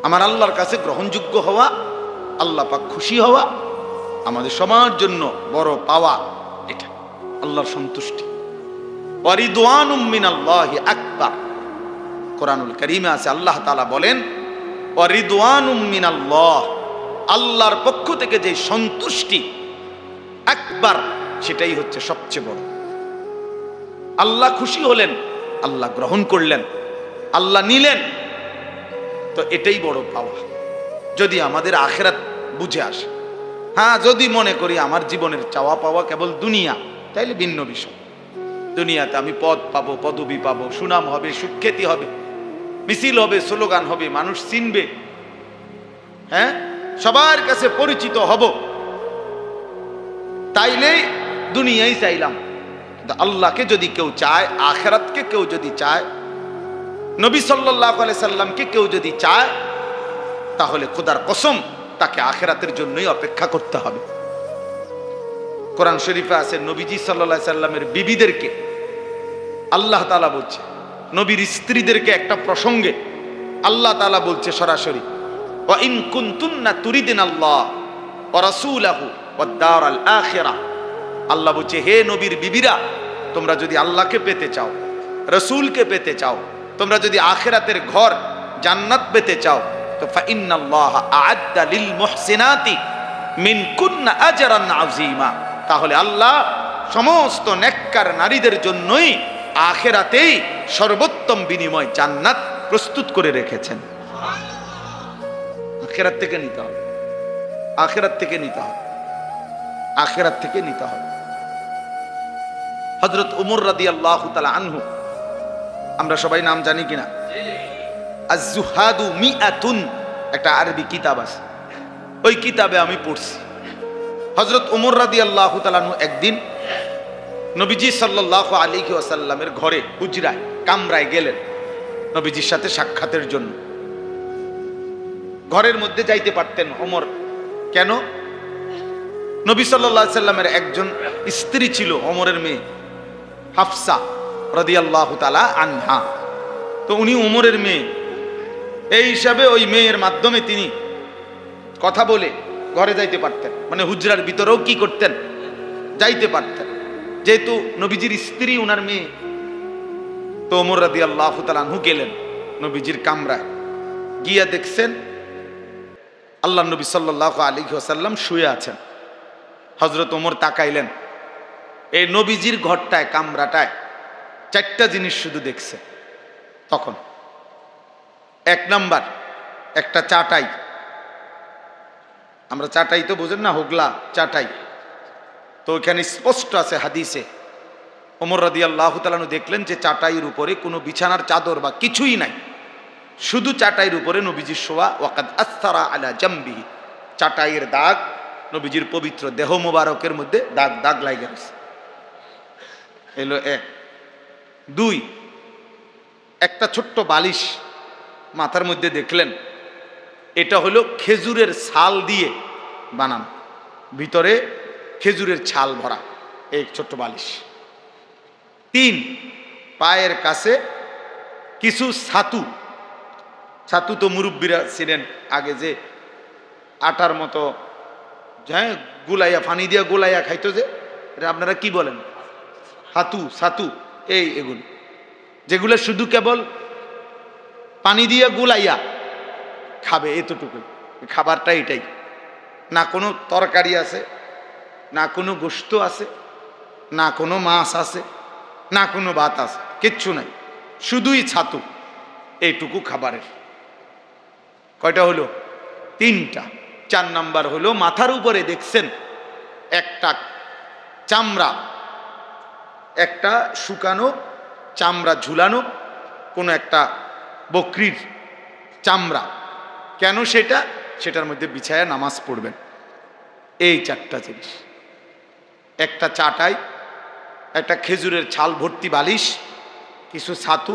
আমার আল্লাহর কাছে গ্রহণযোগ্য হওয়া, আল্লাহ পাক খুশি হওয়া আমাদের সবার জন্য বড় পাওয়া, এটা আল্লাহর সন্তুষ্টি। ওয়া রিদওয়ানুম মিনাল্লাহি আকবার, কোরআনুল কারীমে আছে আল্লাহ তাআলা বলেন ওয়া রিদওয়ানুম মিনাল্লাহ, আল্লাহর পক্ষ থেকে যে সন্তুষ্টি আকবার, সেটাই হচ্ছে সবচেয়ে বড়। আল্লাহ খুশি হলেন, আল্লাহ গ্রহণ করলেন, আল্লাহ নিলেন, তো এটাই বড় পাওয়া। যদি আমাদের আখিরাত বুঝে আসে। হ্যাঁ, যদি মনে করি আমার জীবনের চাওয়া পাওয়া কেবল দুনিয়া, তাইলে ভিন্ন বিষয়। দুনিয়াতে আমি পদ পাবো, পদবি পাবো, সুনাম হবে, সুখ্যাতি হবে, মিছিল হবে, স্লোগান হবে, মানুষ চিনবে, হ্যাঁ, সবার কাছে পরিচিত হব, তাইলেই দুনিয়াই চাইলাম। কিন্তু আল্লাহকে যদি কেউ চায়, আখিরাতকে কেউ যদি চায়, নবী সাল্লাল্লাহু আলাইহি সাল্লামকে কেউ যদি চায়, তাহলে খোদার কসম তাকে আখিরাতের জন্যই অপেক্ষা করতে হবে। কোরআন শরীফে আছে নবীজি সাল্লাল্লাহু আলাইহি সাল্লামের বিবিদেরকে আল্লাহ তাআলা বলছে, নবীর স্ত্রীদেরকে একটা প্রসঙ্গে আল্লাহ তাআলা বলছে সরাসরি, ওয়া ইন কুনতুন্না তুরিদিনাল্লাহ ওয়া রাসূলাহু ওয়াদ দারাল আখিরাহ। আল্লাহ বলছে, হে নবীর বিবিরা, তোমরা যদি আল্লাহকে পেতে চাও, রাসূলকে পেতে চাও, তোমরা যদি আখিরাতের ঘর জান্নাত পেতে চাও, তো ফাইন্নাল্লাহা আ'আদ্দা লিল মুহসিনাতি মিনকুন্না আজরান আযীমা। তাহলে আল্লাহ সমস্ত নেককার নারীদের জন্যই আখিরাতেই সর্বোত্তম বিনিময় জান্নাত প্রস্তুত করে রেখেছেন। আখিরাত থেকে নিতে হবে, আখিরাত থেকে নিতে হবে, আখিরাত থেকে নিতে হবে। হযরত ওমর রাদিয়াল্লাহু তাআলা আনহু, আমরা সবাই নাম জানি কিনা? আজ-জুহাদু মিআতুন, একটা আরবি কিতাব আছে, ওই কিতাবে আমি পড়ছি। হযরত ওমর রাদিয়াল্লাহু তাআলা আনহু একদিন নবীজি সাল্লাল্লাহু আলাইহি ওয়াসাল্লামের ঘরে, হুজরায়, কামরায় গেলেন নবীজির সাথে সাক্ষাতের জন্য। ঘরের মধ্যে যাইতে পারতেন ওমর, কেন? নবী সাল্লাল্লাহু আলাইহি সাল্লামের একজন স্ত্রী ছিল, ওমরের মেয়ে হাফসা রাদিয়াল্লাহু তাআলা আনহা। তো উনি ওমরের মেয়ে, এই হিসাবে ওই মেয়ের মাধ্যমে তিনি কথা বলে ঘরে যাইতে পারতেন, মানে হুজরার ভিতরেও কি করতেন? যাইতে পারতেন, যেহেতু নবীজির স্ত্রী উনার মেয়ে। তো ওমর রাদিয়াল্লাহু তাআলা আনহু গেলেন নবীজির কামরায়, গিয়া দেখছেন আল্লাহ নবী সাল্লাল্লাহু আলাইহি ওয়াসাল্লাম শুয়ে আছেন। হযরত ওমর তাকাইলেন, এই নবীজির ঘরটায়, কামরাটায় চারটা জিনিস শুধু দেখছে তখন। এক নাম্বার, একটা চাটাই, আমরা চাটাই তো বুঝেন না, হোগলা চাটাই, তো ওইখানে স্পষ্ট আছে হাদিসে। ওমর রাদিয়াল্লাহু তাআলা আনহু দেখলেন যে চাটাইয়ের উপরে কোনো বিছানার চাদর বা কিছুই নাই, শুধু চাটাইয়ের উপরে নবীজির শোয়া। ওয়াকাদ আসসারা আলা জামবিহি, চাটাইয়ের দাগ, নবীজির পবিত্র দেহ মোবারকের মধ্যে দাগ দাগ লাগে গেছে। এলো এক। দুই, একটা ছোট্ট বালিশ মাথার মধ্যে দেখলেন, এটা হলো খেজুরের ছাল দিয়ে বানানো, ভিতরে খেজুরের ছাল ভরা এই ছোট্ট বালিশ। তিন, পায়ের কাছে কিছু ছাতু, ছাতু তো মুরব্বীরা ছিলেন আগে, যে আটার মতো, হ্যাঁ, গুলাইয়া, পানি দিয়া গুলাইয়া খাইতো, যে এটা আপনারা কি বলেন? হাতু, ছাতু, এই এগুলো, যেগুলো শুধু কেবল পানি দিয়া গুলাইয়া খাবে, এতটুকুই খাবারটা, এটাই। না কোনো তরকারি আছে, না কোনো গোশত আছে, না কোনো মাছ আছে, না কোনো ভাত আছে, কিচ্ছু নাই, শুধুই ছাতু, এইটুকু খাবারের। কয়টা হলো? তিনটা। চার নাম্বার হলো মাথার উপরে দেখছেন একটা চামড়া, একটা শুকানো চামড়া ঝুলানো, কোনো একটা বকরির চামড়া। কেন সেটা? সেটার মধ্যে বিছায়া নামাজ পড়বেন। এই চারটা জিনিস, একটা চাটাই, একটা খেজুরের ছাল ভর্তি বালিশ, কিছু ছাতু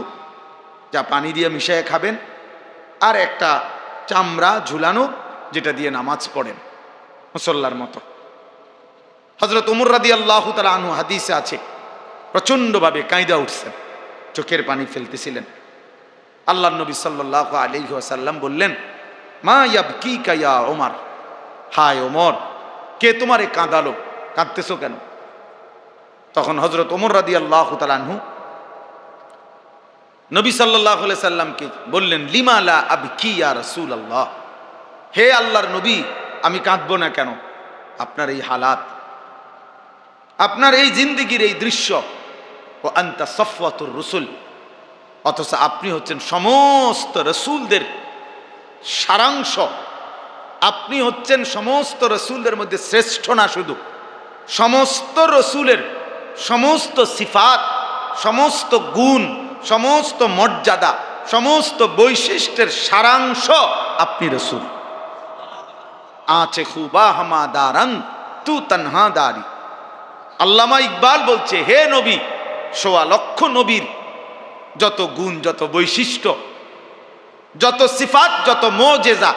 যা পানি দিয়ে মিশিয়ে খাবেন, আর একটা চামড়া ঝুলানো যেটা দিয়ে নামাজ পড়েন মুসল্লার মতো। হযরত ওমর রাদিয়াল্লাহু তাআলা আনহু হাদিসে আছে প্রচণ্ডভাবে কাঁইদা উঠছেন, চোখের পানি ফেলতেছিলেন। আল্লাহর নবী সাল্লাল্লাহু আলাইহি ওয়াসাল্লাম বললেন, মা ইয়াবকিকা ইয়া ওমর, হায় ওমর, কে তোমারে কাঁদালো, কাঁদতেছো কেন? তখন হযরত ওমর রাদিয়াল্লাহু তাআলা আনহু নবী সাল্লাল্লাহু আলাইহি সাল্লামকে বললেন, লিমা লা আবকি ইয়া রাসূলুল্লাহ, হে আল্লাহর নবী, আমি কাঁদবো না কেন? আপনার এই হালাত, আপনার এই জিন্দেগির এই দৃশ্য, ও আনতা সফওয়াতুর রাসূল, অথচ আপনি হচ্ছেন সমস্ত রাসূলদের সারাংশ, আপনি হচ্ছেন সমস্ত রাসূলদের মধ্যে শ্রেষ্ঠ, না শুধু সমস্ত রাসূলের সমস্ত সিফাত, সমস্ত গুণ, সমস্ত মর্যাদা, সমস্ত বৈশিষ্ট্যের সারাংশ আপনি রাসূল। আচে খুবা হামাদারান তু তানহাদারি। আল্লামা ইকবাল বলছে, হে নবী, ১৬ লক্ষ নবীর যত গুণ, যত বৈশিষ্ট্য, যত সিফাত, যত মুজিজা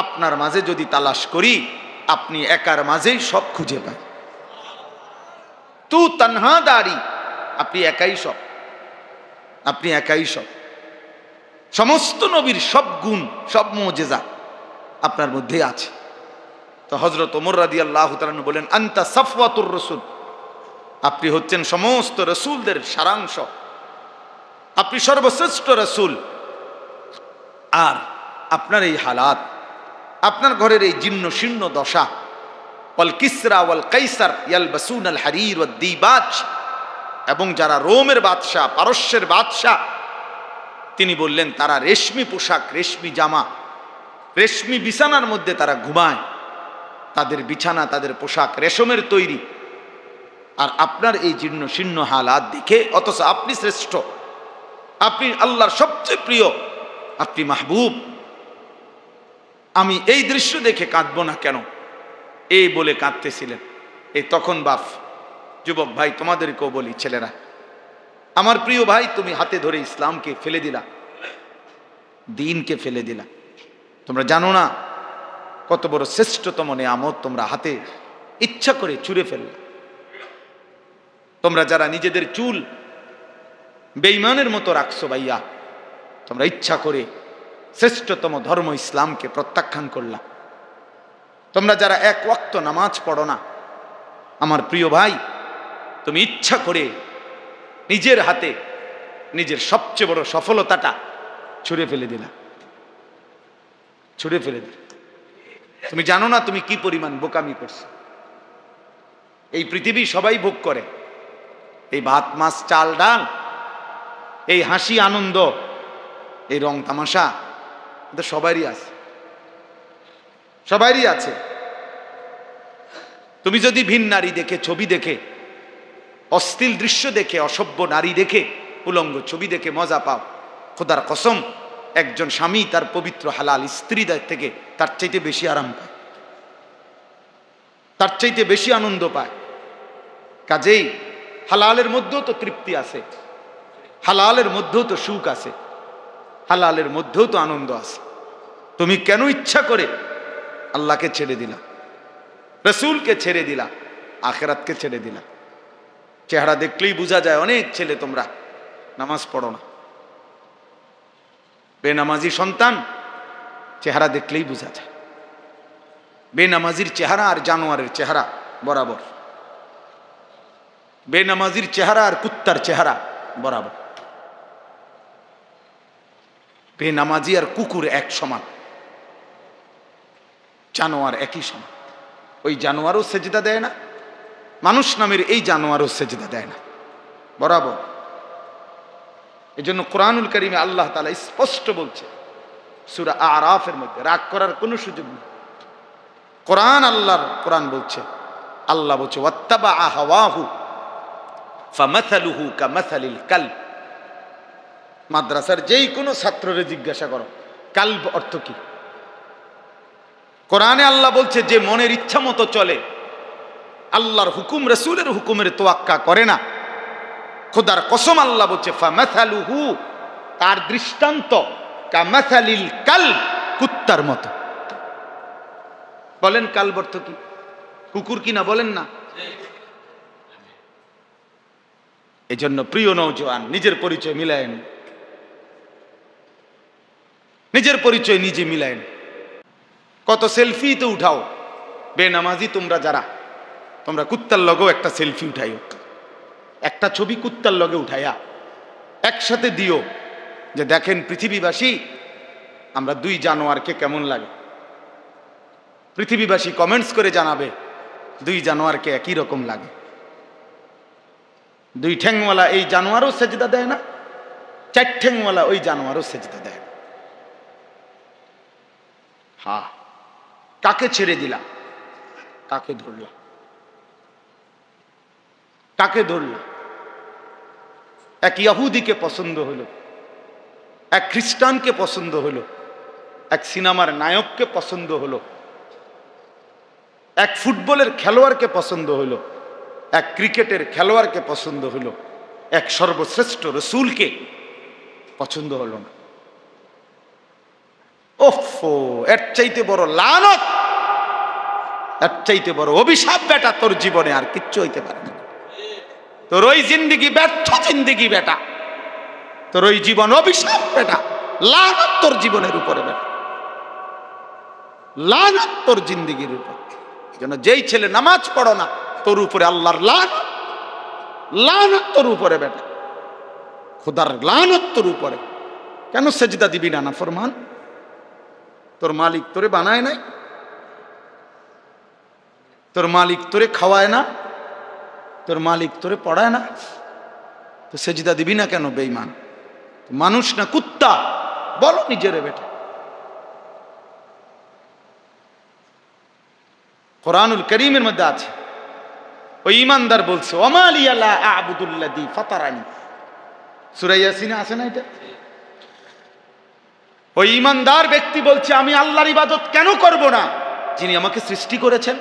আপনার মাঝে যদি তালাশ করি, আপনি একার মাঝেই সব খুঁজে পান। তু তানহাদারি, আপনি একাই সব, আপনি একাই সব। সমস্ত নবীর সব গুণ, সব মুজিজা আপনার মধ্যে আছে। তো হযরত ওমর রাদিয়াল্লাহু তাআলা বলেন, আনতা সাফওয়াতুর রাসূল, আপনি হচ্ছেন সমস্ত রাসূলদের সারাংশ, আপনি সর্বশ্রেষ্ঠ রাসূল। আর আপনার এই হালাত, আপনার ঘরের এই জীর্ণ শীর্ণ দশা, ওয়াল কিসরা ওয়াল কাইসার ইয়ালবাসুন আল হারির ওয়াদ দিবাজ, এবং যারা রোমের বাদশাহ, পারস্যের বাদশাহ, তিনি বললেন তারা রেশমি পোশাক, রেশমি জামা, রেশমি বিছানার মধ্যে তারা ঘুমায়, তাদের বিছানা, তাদের পোশাক রেশমের তৈরি। আর আপনার এই জীর্ণ শীর্ণ হালাত দেখে, অথচ আপনি শ্রেষ্ঠ, আপনি আল্লাহর সবচেয়ে প্রিয়, আপনি মাহবুব, আমি এই দৃশ্য দেখে কাঁদবো না কেন, এই বলে কাঁদতেছিলেন। এই তখন বাপ, যুবক ভাই তোমাদেরকেও বলি, ছেলেরা, আমার প্রিয় ভাই, তুমি হাতে ধরে ইসলামকে ফেলে দিলা, দ্বীনকে ফেলে দিলা। তোমরা জানো না কত বড় শ্রেষ্ঠতম নেয়ামত তোমরা হাতে ইচ্ছা করে ছুঁড়ে ফেললে। তোমরা যারা নিজেদের চুল বেঈমানের মতো রাখছো ভাইয়া, তোমরা ইচ্ছা করে শ্রেষ্ঠতম ধর্ম ইসলামকে প্রত্যাখ্যান করলা। তোমরা যারা এক ওয়াক্ত নামাজ পড়ো না, আমার প্রিয় ভাই, তুমি ইচ্ছা করে নিজের হাতে নিজের সবচেয়ে বড় সফলতাটা ছুঁড়ে ফেলে দিলা, ছুঁড়ে ফেলে দিলা। তুমি জানো না তুমি কি পরিমাণ বোকামি করছো। এই পৃথিবী সবাই ভোগ করে, এই ভাত মাছ চাল ডাল, এই হাসি আনন্দ, এই রং তামাশা সবারই আছে, সবারই আছে। তুমি যদি ভিন নারী দেখে, ছবি দেখে, অশ্লীল দৃশ্য দেখে, অসভ্য নারী দেখে, উলঙ্গ ছবি দেখে মজা পাও, খোদার কসম একজন স্বামী তার পবিত্র হালাল স্ত্রী থেকে তার চাইতে বেশি আরাম পায়, তার চাইতে বেশি আনন্দ পায়। কাজেই হালালের মধ্যেও তো তৃপ্তি আছে, হালালের মধ্যেও তো সুখ আছে, হালালের মধ্যেও তো আনন্দ আছে। তুমি কেন ইচ্ছা করে আল্লাহকে ছেড়ে দিলা, রসুলকে ছেড়ে দিলা, আখিরাতকে ছেড়ে দিলা? চেহারা দেখলেই বোঝা যায় অনেক ছেলে তোমরা নামাজ পড়ো না, বেনামাজি সন্তান, চেহারা দেখলেই বোঝা যায়। বেনামাজির চেহারা আর জানোয়ারের চেহারা বরাবর, বেনামাজির চেহারা আর কুত্তার চেহারা বরাবর, বেনামাজি আর কুকুর এক সমান, জানোয়ার একই সমান। ওই জানোয়ারও সেজদা দেয় না, মানুষ নামের এই জানোয়ারও সেজদা দেয় না, বরাবর। এজন্য কোরআনুল কারীমে আল্লাহ তাআলা স্পষ্ট বলছে সূরা আরাফের মধ্যে, রাগ করার কোনো সুযোগ নেই। কোরআন, আল্লাহর কোরআন বলছে, আল্লাহ বলছে ওয়াত্তাবা হাওয়াহু ফামাসালুহু কামাসালিল কালব। মাদ্রাসার যেই কোনো ছাত্ররে জিজ্ঞাসা করো কালব অর্থ কি। কোরআনে আল্লাহ বলছে যে মনের ইচ্ছা মতো চলে, আল্লাহর হুকুম রাসূলের হুকুমের তোয়াক্কা করে না, খোদার কসম আল্লাহ বলছে ফামাসালুহু, তার দৃষ্টান্ত কামাসালিল কালব, কুত্তার মতো। বলেন কালব অর্থ কি? কুকুর কি না বলেন না? এজন্য প্রিয় নওজোয়ান, নিজের পরিচয় মিলায়েন, নিজের পরিচয় নিজে মিলায়েন। কত সেলফি তো উঠাও, বেনামাজি তোমরা যারা, তোমরা কুত্তার লগেও একটা সেলফি উঠাইও, একটা ছবি কুত্তার লগে উঠাইয়া একসাথে দিও, যে দেখেন পৃথিবীবাসী আমরা দুই জানোয়ারকে কেমন লাগে। পৃথিবীবাসী কমেন্টস করে জানাবে দুই জানোয়ারকে একই রকম লাগে। দুই ঠ্যাংওয়ালা এই জানোয়ারও সেজদা দেয় না, চার ঠ্যাংওয়ালা ওই জানোয়ারও সেজদা দেয় না। হ্যাঁ, কাকে ছেড়ে দিলা, কাকে ধরলা, কাকে ধরলা? এক ইহুদিকে পছন্দ হলো, এক খ্রিস্টানকে পছন্দ হলো, এক সিনেমার নায়ককে পছন্দ হলো, এক ফুটবলের খেলোয়াড়কে পছন্দ হলো, এক ক্রিকেটের খেলোয়াড়কে পছন্দ হলো, এক সর্বশ্রেষ্ঠ রসুলকে পছন্দ হলো না। ওফো, এর চাইতে বড় লানত, এর চাইতে বড় অভিশাপ বেটা তোর জীবনে আর কিচ্ছু হইতে পারে না। তোর ওই জিন্দিগি ব্যর্থ জিন্দিগি বেটা, তোর ওই জীবন অভিশাপ বেটা। লানত তোর জীবনের উপরে বেটা, লানত তোর জিন্দিগির উপর। যেন যেই ছেলে নামাজ পড়ো না, তোর উপরে আল্লাহর লানত, লানত তোর উপরে বেটা, খোদার লানত তোর উপরে। কেন সেজদা দিবি না? নাফরমান। তোর মালিক তোরে বানায় নাই? তোর মালিক তোরে খাওয়ায় না? তোর মালিক তোরে পড়ায় না? তো সেজদা দিবি না কেন বেঈমান? মানুষ না কুত্তা? বলো নিজেরে বেটা। কোরআনুল কারীমের মধ্যে আছে, ওই ঈমানদার বলছে ওমা লিয়া লা আ'বুদুল্লাযী ফাতারানি, সূরা ইয়াসিনে আছে না এটা? ওই ঈমানদার ব্যক্তি বলছে আমি আল্লাহর ইবাদত কেন করব না যিনি আমাকে সৃষ্টি করেছেন।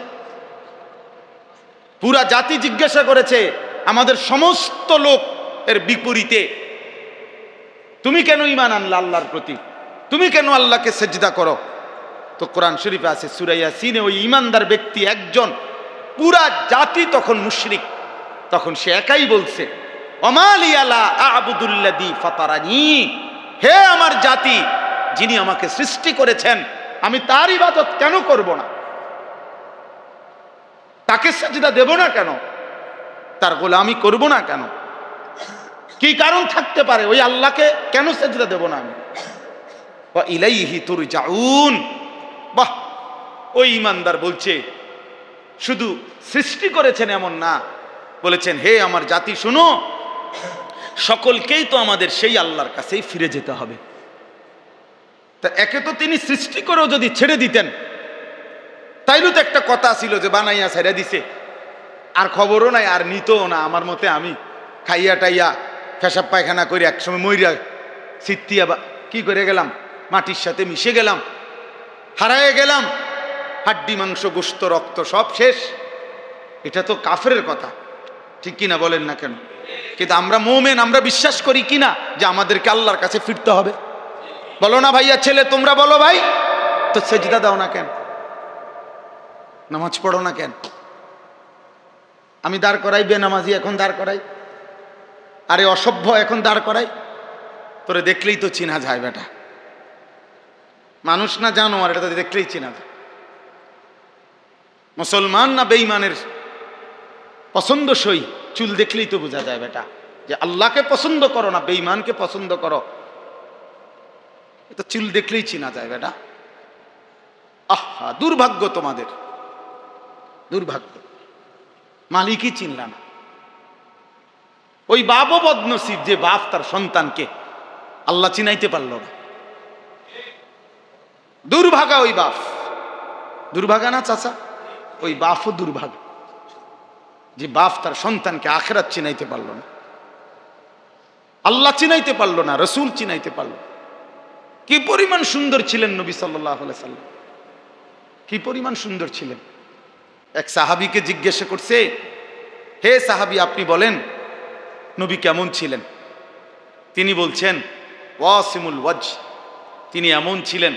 পুরা জাতি জিজ্ঞাসা করেছে আমাদের সমস্ত লোক এর বিপরীতে, তুমি কেন ঈমান আনলা আল্লাহর প্রতি? তুমি কেন আল্লাহকে সেজদা করো? তো কোরআন শরীফে আছে সূরা ইয়াসিনে, ওই ঈমানদার ব্যক্তি একজন, পুরা জাতি তখন মুশরিক, তখন সে একাই বলছে ওমা লিয়া লা আ'বুদুল্লাযী ফাতারানি, হে আমার জাতি, যিনি আমাকে সৃষ্টি করেছেন আমি তার ইবাদত কেন করব না? তাকে সেজদা দেব না কেন? তার গোলামি করব না কেন? কি কারণ থাকতে পারে? ওই আল্লাহকে কেন সেজদা দেব না আমি? ওয়া ইলাইহি তুরজাউন। বাহ, ওই ঈমানদার বলছে শুধু সৃষ্টি করেছেন এমন না, বলেছেন হে আমার জাতি শুনো, সকলকেই তো আমাদের সেই আল্লাহর কাছেই ফিরে যেতে হবে। তা একে তো তিনি সৃষ্টি করেও যদি ছেড়ে দিতেন, তাইলে তো একটা কথা ছিল যে বানাইয়া ছেড়ে দিছে, আর খবরও নাই, আর নিতও না। আমার মতে আমি খাইয়া টাইয়া পেশাব পায়খানা করে একসময় মইরা সিত্তিয়া কি করে গেলাম, মাটির সাথে মিশে গেলাম, হারায়ে গেলাম, হাড্ডি মাংস গোশত রক্ত সব শেষ। এটা তো কাফেরের কথা, ঠিক কিনা বলেন না কেন? কিন্তু আমরা মুমিন, আমরা বিশ্বাস করি কিনা যে আমাদেরকে আল্লাহর কাছে ফিরতে হবে? বলো না ভাইয়া, ছেলে তোমরা বলো ভাই, তো সেজদা দাও না কেন? নামাজ পড়ো না কেন? আমি দাঁড় করাই বেনামাজি, এখন দাঁড় করাই, আরে অসভ্য এখন দাঁড় করাই, তোরে দেখলেই তো চিনা যায় বেটা। মানুষ না জানোয়ার, এটা তো দেখলেই চিনা যায়। মুসলমান না বেঈমানের পছন্দসই, চুল দেখলেই তো বোঝা যায় বেটা যে আল্লাহকে পছন্দ করো না বেঈমানকে পছন্দ করো, এটা চুল দেখলেই চিনা যায় বেটা। আহা, দুর্ভাগ্য তোমাদের, দুর্ভাগ্য, মালিকই চিনলা না। ওই বাপও বদনসিব যে বাপ তার সন্তানকে আল্লাহ চিনাইতে পারল না। দুর্ভাগা ওই বাপ, দুর্ভাগা না চাচা? ওই বাপও দুর্ভাগা যে বাপ তার সন্তানকে আখিরাত চিনাইতে পারল না, আল্লাহ চিনাইতে পারল না, রসুল চিনাইতে পারল। কি পরিমাণ সুন্দর ছিলেন নবী সাল্লাল্লাহু আলাইহি সাল্লাম, কি পরিমাণ সুন্দর ছিলেন। এক সাহাবীকে জিজ্ঞাসা করছে, হে সাহাবী আপনি বলেন নবী কেমন ছিলেন? তিনি বলছেন ওয়াসিমুল ওয়াজহ, তিনি এমন ছিলেন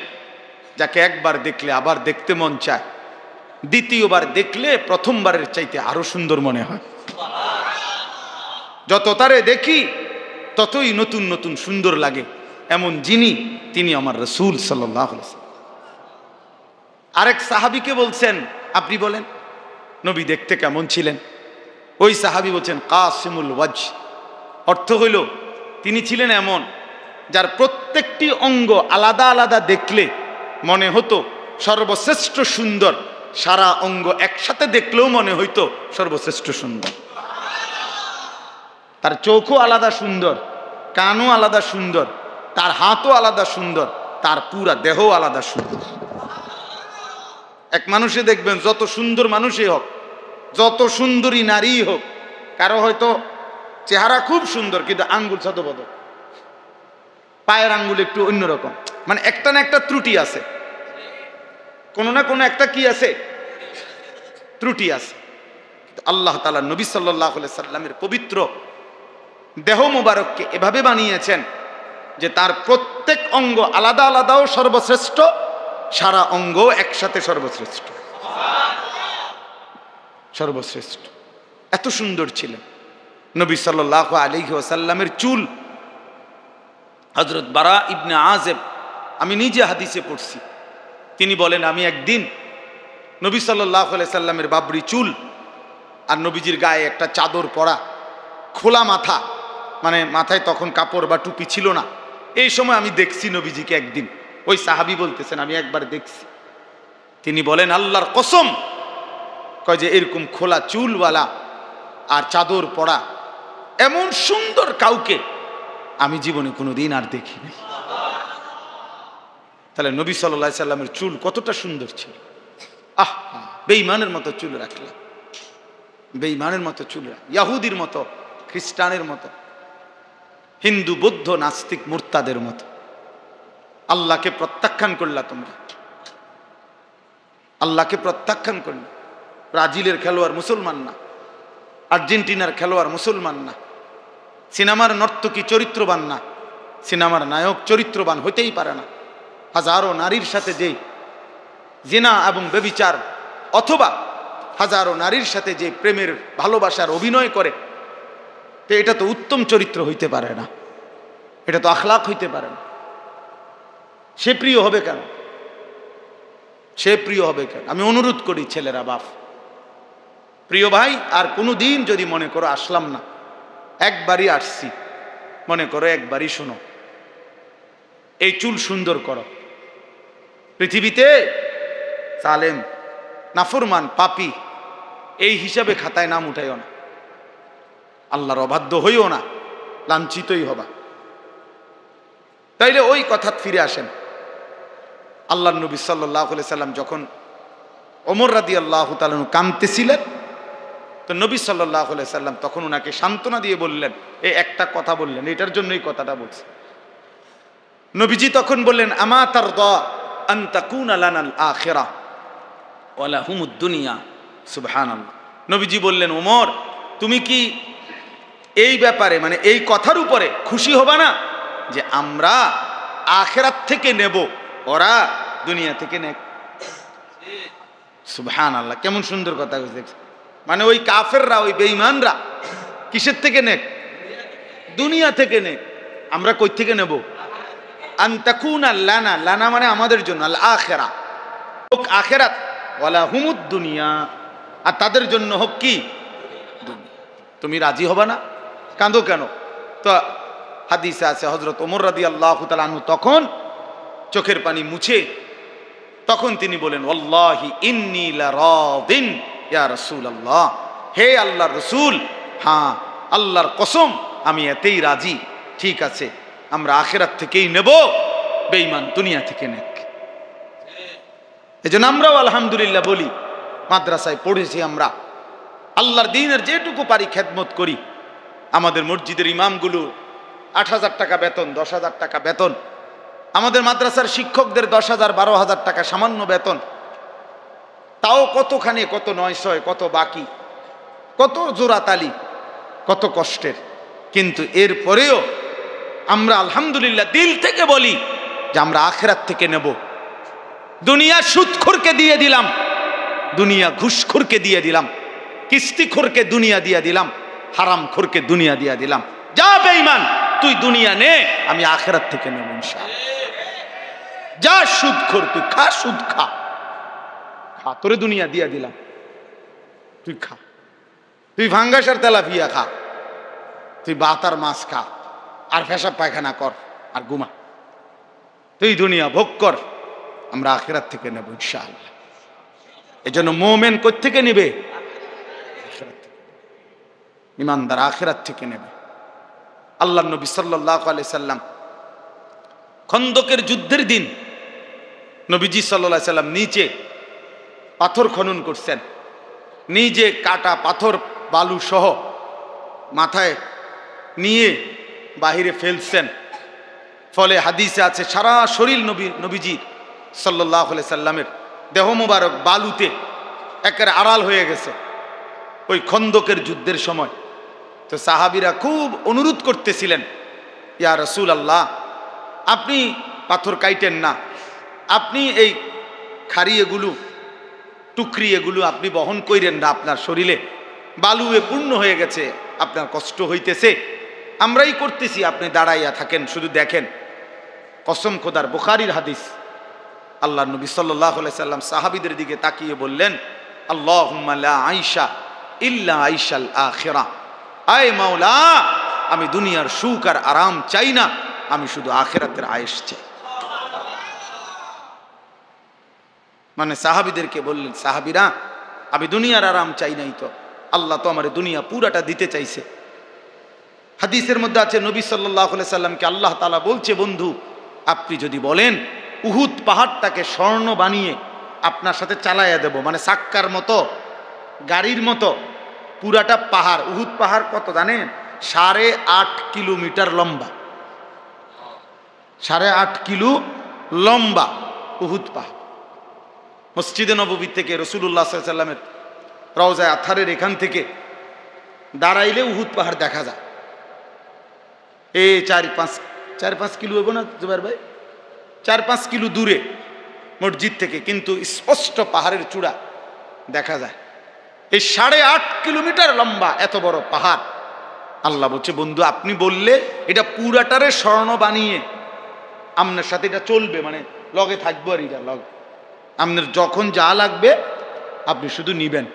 যাকে একবার দেখলে আবার দেখতে মন চায়, দ্বিতীয়বার দেখলে প্রথমবারের চাইতে আরো সুন্দর মনে হয়। যত তারে দেখি ততই নতুন নতুন সুন্দর লাগে, এমন যিনি তিনি আমার রাসূল সাল্লাল্লাহু আলাইহি ওয়াসাল্লাম। আরেক সাহাবীকে বলছেন আপনি বলেন নবী দেখতে কেমন ছিলেন? ওই সাহাবী বলছেন কাসিমুল ওয়াজহ, অর্থ হইল তিনি ছিলেন এমন যার প্রত্যেকটি অঙ্গ আলাদা আলাদা দেখলে মনে হতো সর্বশ্রেষ্ঠ সুন্দর, সারা অঙ্গ একসাথে দেখলেও মনে হইতো সর্বশ্রেষ্ঠ সুন্দর। তার চোখও আলাদা সুন্দর, কানও আলাদা সুন্দর, তার হাতও আলাদা সুন্দর, তার পুরা দেহও আলাদা সুন্দর। এক মানুষে দেখবেন যত সুন্দর মানুষই হোক, যত সুন্দরী নারী হোক, কারো হয়তো চেহারা খুব সুন্দর কিন্তু আঙ্গুল ছদবদ, পায়ের আঙ্গুল একটু অন্যরকম, মানে একটা না একটা ত্রুটি আছে, কোনো না কোনো একটা কি আছে, ত্রুটি আছে। আল্লাহ তাআলা নবী সাল্লাল্লাহু আলাইহি সাল্লামের পবিত্র দেহ মোবারককে এভাবে বানিয়েছেন যে তার প্রত্যেক অঙ্গ আলাদা আলাদাও সর্বশ্রেষ্ঠ, সারা অঙ্গ একসাথে সর্বশ্রেষ্ঠ, সর্বশ্রেষ্ঠ। এত সুন্দর ছিলেন নবী সাল্লাল্লাহু আলাইহি ওয়াসাল্লামের চুল হযরত বারা ইবনে আযিব, আমি নিজে হাদিসে পড়ছি, তিনি বলেন আমি একদিন নবী সাল্লাল্লাহু আলাইহি সাল্লামের বাবরি চুল আর নবীজির গায়ে একটা চাদর পরা, খোলা মাথা, মানে মাথায় তখন কাপড় বা টুপি ছিল না, এই সময় আমি দেখছি নবীজিকে একদিন। ওই সাহাবী বলতেছেন আমি একবার দেখছি। তিনি বলেন আল্লাহর কসম, কয় যে এরকম খোলা চুলওয়ালা আর চাদর পরা এমন সুন্দর কাউকে আমি জীবনে কোনোদিন আর দেখিনি। তাহলে নবী সাল্লাল্লাহু আলাইহি সাল্লামের চুল কতটা সুন্দর ছিল। বেঈমানের মতো চুল রাখলাম, বেঈমানের মতো চুল, ইহুদির মতো, খ্রিস্টানের মতো, হিন্দু বৌদ্ধ নাস্তিক মুরতাদের মতো। আল্লাহকে প্রত্যাখ্যান করলা তোমরা, আল্লাহকে প্রত্যাখ্যান করলা। ব্রাজিলের খেলোয়াড় মুসলমান না, আর্জেন্টিনার খেলোয়াড় মুসলমান না, সিনেমার নর্তকী চরিত্রবান না, সিনেমার নায়ক চরিত্রবান হতেই পারে না। হাজারো নারীর সাথে যে জিনা এবং ব্যভিচার, অথবা হাজারো নারীর সাথে যে প্রেমের ভালোবাসার অভিনয় করে, তো এটা তো উত্তম চরিত্র হইতে পারে না, এটা তো আখলাক হইতে পারে না। সে প্রিয় হবে কেন? সে প্রিয় হবে কেন? আমি অনুরোধ করি ছেলেরা, বাপ, প্রিয় ভাই, আর কোনো দিন যদি মনে করো আসলাম না, একবারই আসছি, মনে করো একবারই শোনো, এই চুল সুন্দর করো। পৃথিবীতে জালেম, নাফরমান, পাপী এই হিসাবে খাতায় নাম উঠাইও না, আল্লাহর অবাধ্য হইও না, লাঞ্ছিতই হবা। তাইলে ওই কথা ফিরে আসেন। আল্লাহর নবী সাল্লাল্লাহু আলাইহি সাল্লাম যখন ওমর রাদিয়াল্লাহু তাআলা কাঁদতেছিলেন, তো নবী সাল্লাল্লাহু আলাইহি সাল্লাম তখন ওনাকে সান্ত্বনা দিয়ে বললেন, এই একটা কথা বললেন, এটার জন্যই কথাটা বলছি। নবীজি তখন বললেন আমা তারদা আন তাকুনা লানাল আখিরাহ ওয়া লাহুমুদ দুনিয়া। সুবহানাল্লাহ। নবীজি বললেন ওমর, তুমি কি এই ব্যাপারে, মানে এই কথার উপরে খুশি হবা না যে আমরা আখিরাত থেকে নেব, ওরা দুনিয়া থেকে নেক? সুবহানাল্লাহ, কেমন সুন্দর কথা বলছে। মানে ওই কাফেররা, ওই বেঈমানরা কিসের থেকে নেক? দুনিয়া থেকে নেক। আমরা কই থেকে নেব? আন তাকুনা লানা, লানা মানে আমাদের জন্য, আল আখিরা হোক আখিরাত, ওয়ালা হুমুদ দুনিয়া, আর তাদের জন্য হোক কি দুনিয়া। তুমি রাজি হবা না? কাঁদো কেন? তো হাদিসে আছে হযরত ওমর রাদিয়াল্লাহু তাআলা আনহু তখন চোখের পানি মুছে তখন তিনি বলেন ওয়াল্লাহি ইন্নী লারাদিন ইয়া রাসূলুল্লাহ, হে আল্লাহর রাসূল, হ্যাঁ আল্লাহর কসম আমি এতেই রাজি। ঠিক আছে, আমরা আখিরাত থেকেই নেব, বেঈমান দুনিয়া থেকে নেক। এজন্য আমরাও আলহামদুলিল্লাহ বলি, মাদ্রাসায় পড়েছি আমরা, আল্লাহর দ্বীনের যেটুকু পারি খেদমত করি। আমাদের মসজিদের ইমামগুলো ৮,০০০ টাকা বেতন, ১০,০০০ টাকা বেতন, আমাদের মাদ্রাসার শিক্ষকদের ১০,০০০, ১২,০০০ টাকা সামান্য বেতন, তাও কতখানি, কত ৯০০, কত বাকি, কত জোড়াতালি, কত কষ্টের। কিন্তু এরপরেও আমরা আলহামদুলিল্লাহ দিল থেকে বলি যে আমরা আখিরাত থেকে নেব। দুনিয়া সুদখোরকে দিয়ে দিলাম, দুনিয়া ঘুষখোরকে দিয়ে দিলাম, কিস্তিখোরকে দুনিয়া দিয়ে দিলাম, হারামখোরকে দুনিয়া দিয়ে দিলাম। যা বেঈমান, তুই দুনিয়া নে, আমি আখিরাত থেকে নেব ইনশাআল্লাহ। যা সুদখোর, তুই খা, সুদ খা, খা, তোরে দুনিয়া দিয়া দিলাম, তুই খা, তুই ভাঙ্গাস আর তেলাপিয়া খা, তুই ভাত আর মাছ খা, আর পেশাব পায়খানা কর, আর ঘুমা, তুই দুনিয়া ভোগ কর, আমরা আখিরাত থেকে নেব ইনশাআল্লাহ। এজন্য মুমিন কোথ থেকে নেবে? আখিরাত থেকে। ইমানদার আখিরাত থেকে নেবে। আল্লাহর নবী সাল্লাল্লাহু আলাইহি সাল্লাম খন্দকের যুদ্ধের দিন নবীজি সাল্লাল্লাহু আলাইহি সাল্লাম নিচে পাথর খনন করছেন, নিজে কাটা পাথর বালু সহ মাথায় নিয়ে বাহিরে ফেলছেন। ফলে হাদিসে আছে সারা শরীর নবীজি সাল্লাল্লাহু আলাইহি সাল্লামের দেহ মোবারক বালুতে একেবারে আড়াল হয়ে গেছে ওই খন্দকের যুদ্ধের সময়। তো সাহাবীরা খুব অনুরোধ করতেছিলেন, ইয়া রাসূলুল্লাহ, আপনি পাথর কাইটেন না, আপনি এই খাড়ি এগুলো, টুকরি এগুলো আপনি বহন কইরেন না, আপনার শরীরে বালুয়ে পূর্ণ হয়ে গেছে, আপনার কষ্ট হইতেছে, আমরাই করতেছি, আপনি দাঁড়াইয়া থাকেন, শুধু দেখেন। কসম খোদার, বুখারীর হাদিস। আল্লাহ নবী সাল্লাল্লাহু আলাইহি সাল্লাম সাহাবীদের দিকে তাকিয়ে বললেন, আল্লাহুম্মা লা আইশা ইল্লা আইশাল আখিরাহ। আয় মাওলা, আমি দুনিয়ার সুখ আর আরাম চাই না, আমি শুধু আখিরাতের আয়েশ চাই। মানে সাহাবীদেরকে বললেন, সাহাবীরা, আমি দুনিয়ার আরাম চাই নাই, তো আল্লাহ তো আমার দুনিয়া পুরাটা দিতে চাইছে। হাদিসের মধ্যে আছে, নবী সাল্লাল্লাহু আলাইহি সাল্লামকে আল্লাহ তাআলা বলছে, বন্ধু আপনি যদি বলেন উহুদ পাহাড়টাকে স্বর্ণ বানিয়ে আপনার সাথে চালাইয়া দেব, মানে সাক্কার মতো, গাড়ির মতো পুরাটা পাহাড়। উহুদ পাহাড় কত জানেন? 8.5 কিলোমিটার লম্বা, 8.5 কিলো লম্বা উহুদ পাহাড়। মসজিদে নববী থেকে রাসূলুল্লাহ সাল্লাল্লাহু আলাইহি সাল্লামের রওজায়ে আতহারের এখান থেকে দাঁড়াইলে উহুদ পাহাড় দেখা যায়। এই 4-5 কিলো হইব না জুবাইর ভাই? 4-5 কিলো দূরে মসজিদ থেকে, কিন্তু স্পষ্ট পাহাড়ের চূড়া দেখা যায়। এই 8.5 কিলোমিটার লম্বা এত বড় পাহাড়। আল্লাহ বলছে, বন্ধু আপনি বললে এটা পুরাটারে স্বর্ণ বানিয়ে আপনার সাথে এটা চলবে, মানে লগে থাকবো, আর এটা লগে আপনার যখন যা লাগবে আপনি শুধু নিবেন।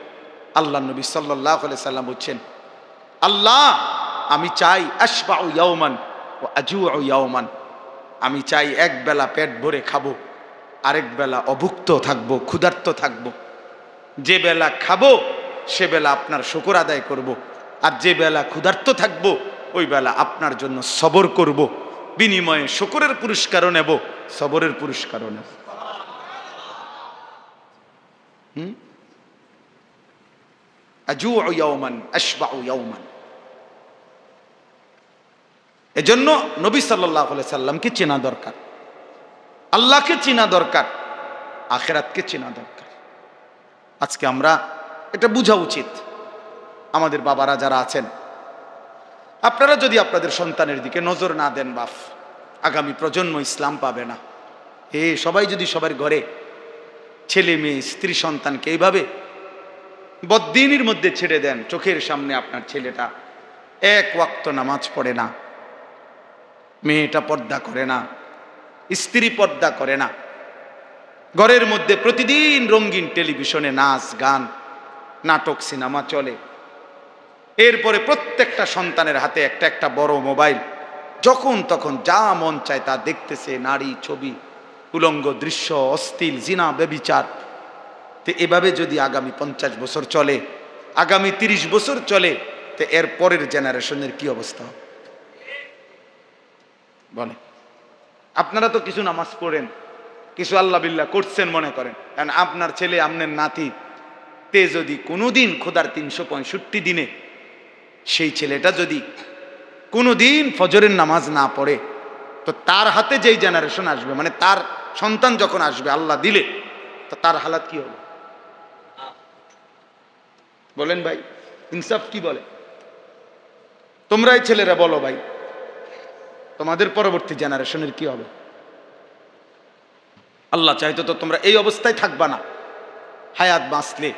আল্লাহ নবী সাল্লাল্লাহু আলাইহি সাল্লাম বলছেন, আল্লাহ আমি চাই আশবাউ ইয়াওমান ওয়া আজুউ ইয়াওমান, আমি চাই এক বেলা পেট ভরে খাবো, আরেক বেলা অভুক্ত থাকবো, ক্ষুধার্ত থাকবো। যে বেলা খাবো সে বেলা আপনার শুকর আদায় করব, আর যে বেলা ক্ষুধার্ত থাকবো ওই বেলা আপনার জন্য সবর করব, বিনিময়ে শুকরের পুরস্কারও নেব, সবরের পুরস্কারও নেব। আজুউ ইয়াওমান আশবাউ ইয়াওমান। এজন্য নবী সাল্লাল্লাহু আলাইহি সাল্লামকে চেনা দরকার, আল্লাহকে চেনা দরকার, আখিরাতকে চেনা দরকার। আজকে আমরা এটা বোঝা উচিত। আমাদের বাবারা যারা আছেন, আপনারা যদি আপনাদের সন্তানের দিকে নজর না দেন, বাপ, আগামী প্রজন্ম ইসলাম পাবে না। সবাই যদি সবার ঘরে ছেলে মেয়ে স্ত্রী সন্তানকে এইভাবে বদ্দিনের মধ্যে ছেড়ে দেন, চোখের সামনে আপনার ছেলেটা এক ওয়াক্ত নামাজ পড়ে না, মেয়েটা পর্দা করে না, স্ত্রী পর্দা করে না, ঘরের মধ্যে প্রতিদিন রঙিন টেলিভিশনে নাচ গান নাটক সিনেমা চলে, এরপরে প্রত্যেকটা সন্তানের হাতে একটা একটা বড় মোবাইল, যখন তখন যা মন চায় তা দেখতেছে, নারী ছবি, উলঙ্গ দৃশ্য, অশ্লীল, জিনা, ব্যভিচার। তো এভাবে যদি আগামী 50 বছর চলে, আগামী 30 বছর চলে, তো এর পরের জেনারেশনের কি অবস্থা হবে বলে? আপনারা তো কিছু নামাজ পড়েন, কিছু আল্লাহ বিল্লাহ করছেন মনে করেন, কারণ আপনার ছেলে আপনার নাতি তে যদি কোনোদিন খোদার 365 দিনে সেই ছেলেটা যদি কোনোদিন ফজরের নামাজ না পড়ে, তো তার হাতে যেই জেনারেশন আসবে, মানে তার সন্তান যখন আসবে আল্লাহ দিলে, তো তার হালাত কি হবে বলেন ভাই? ইনসাফ কি বলে? তোমরাই ছেলেরা বলো ভাই, তোমাদের পরবর্তী জেনারেশনের কি হবে? আল্লাহ চাইতো তো তোমরা এই অবস্থায় থাকবা না। হায়াত বাঁচলে,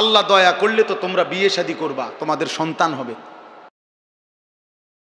আল্লাহ দয়া করলে তো তোমরা বিয়ে শাদী করবা, তোমাদের সন্তান হবে।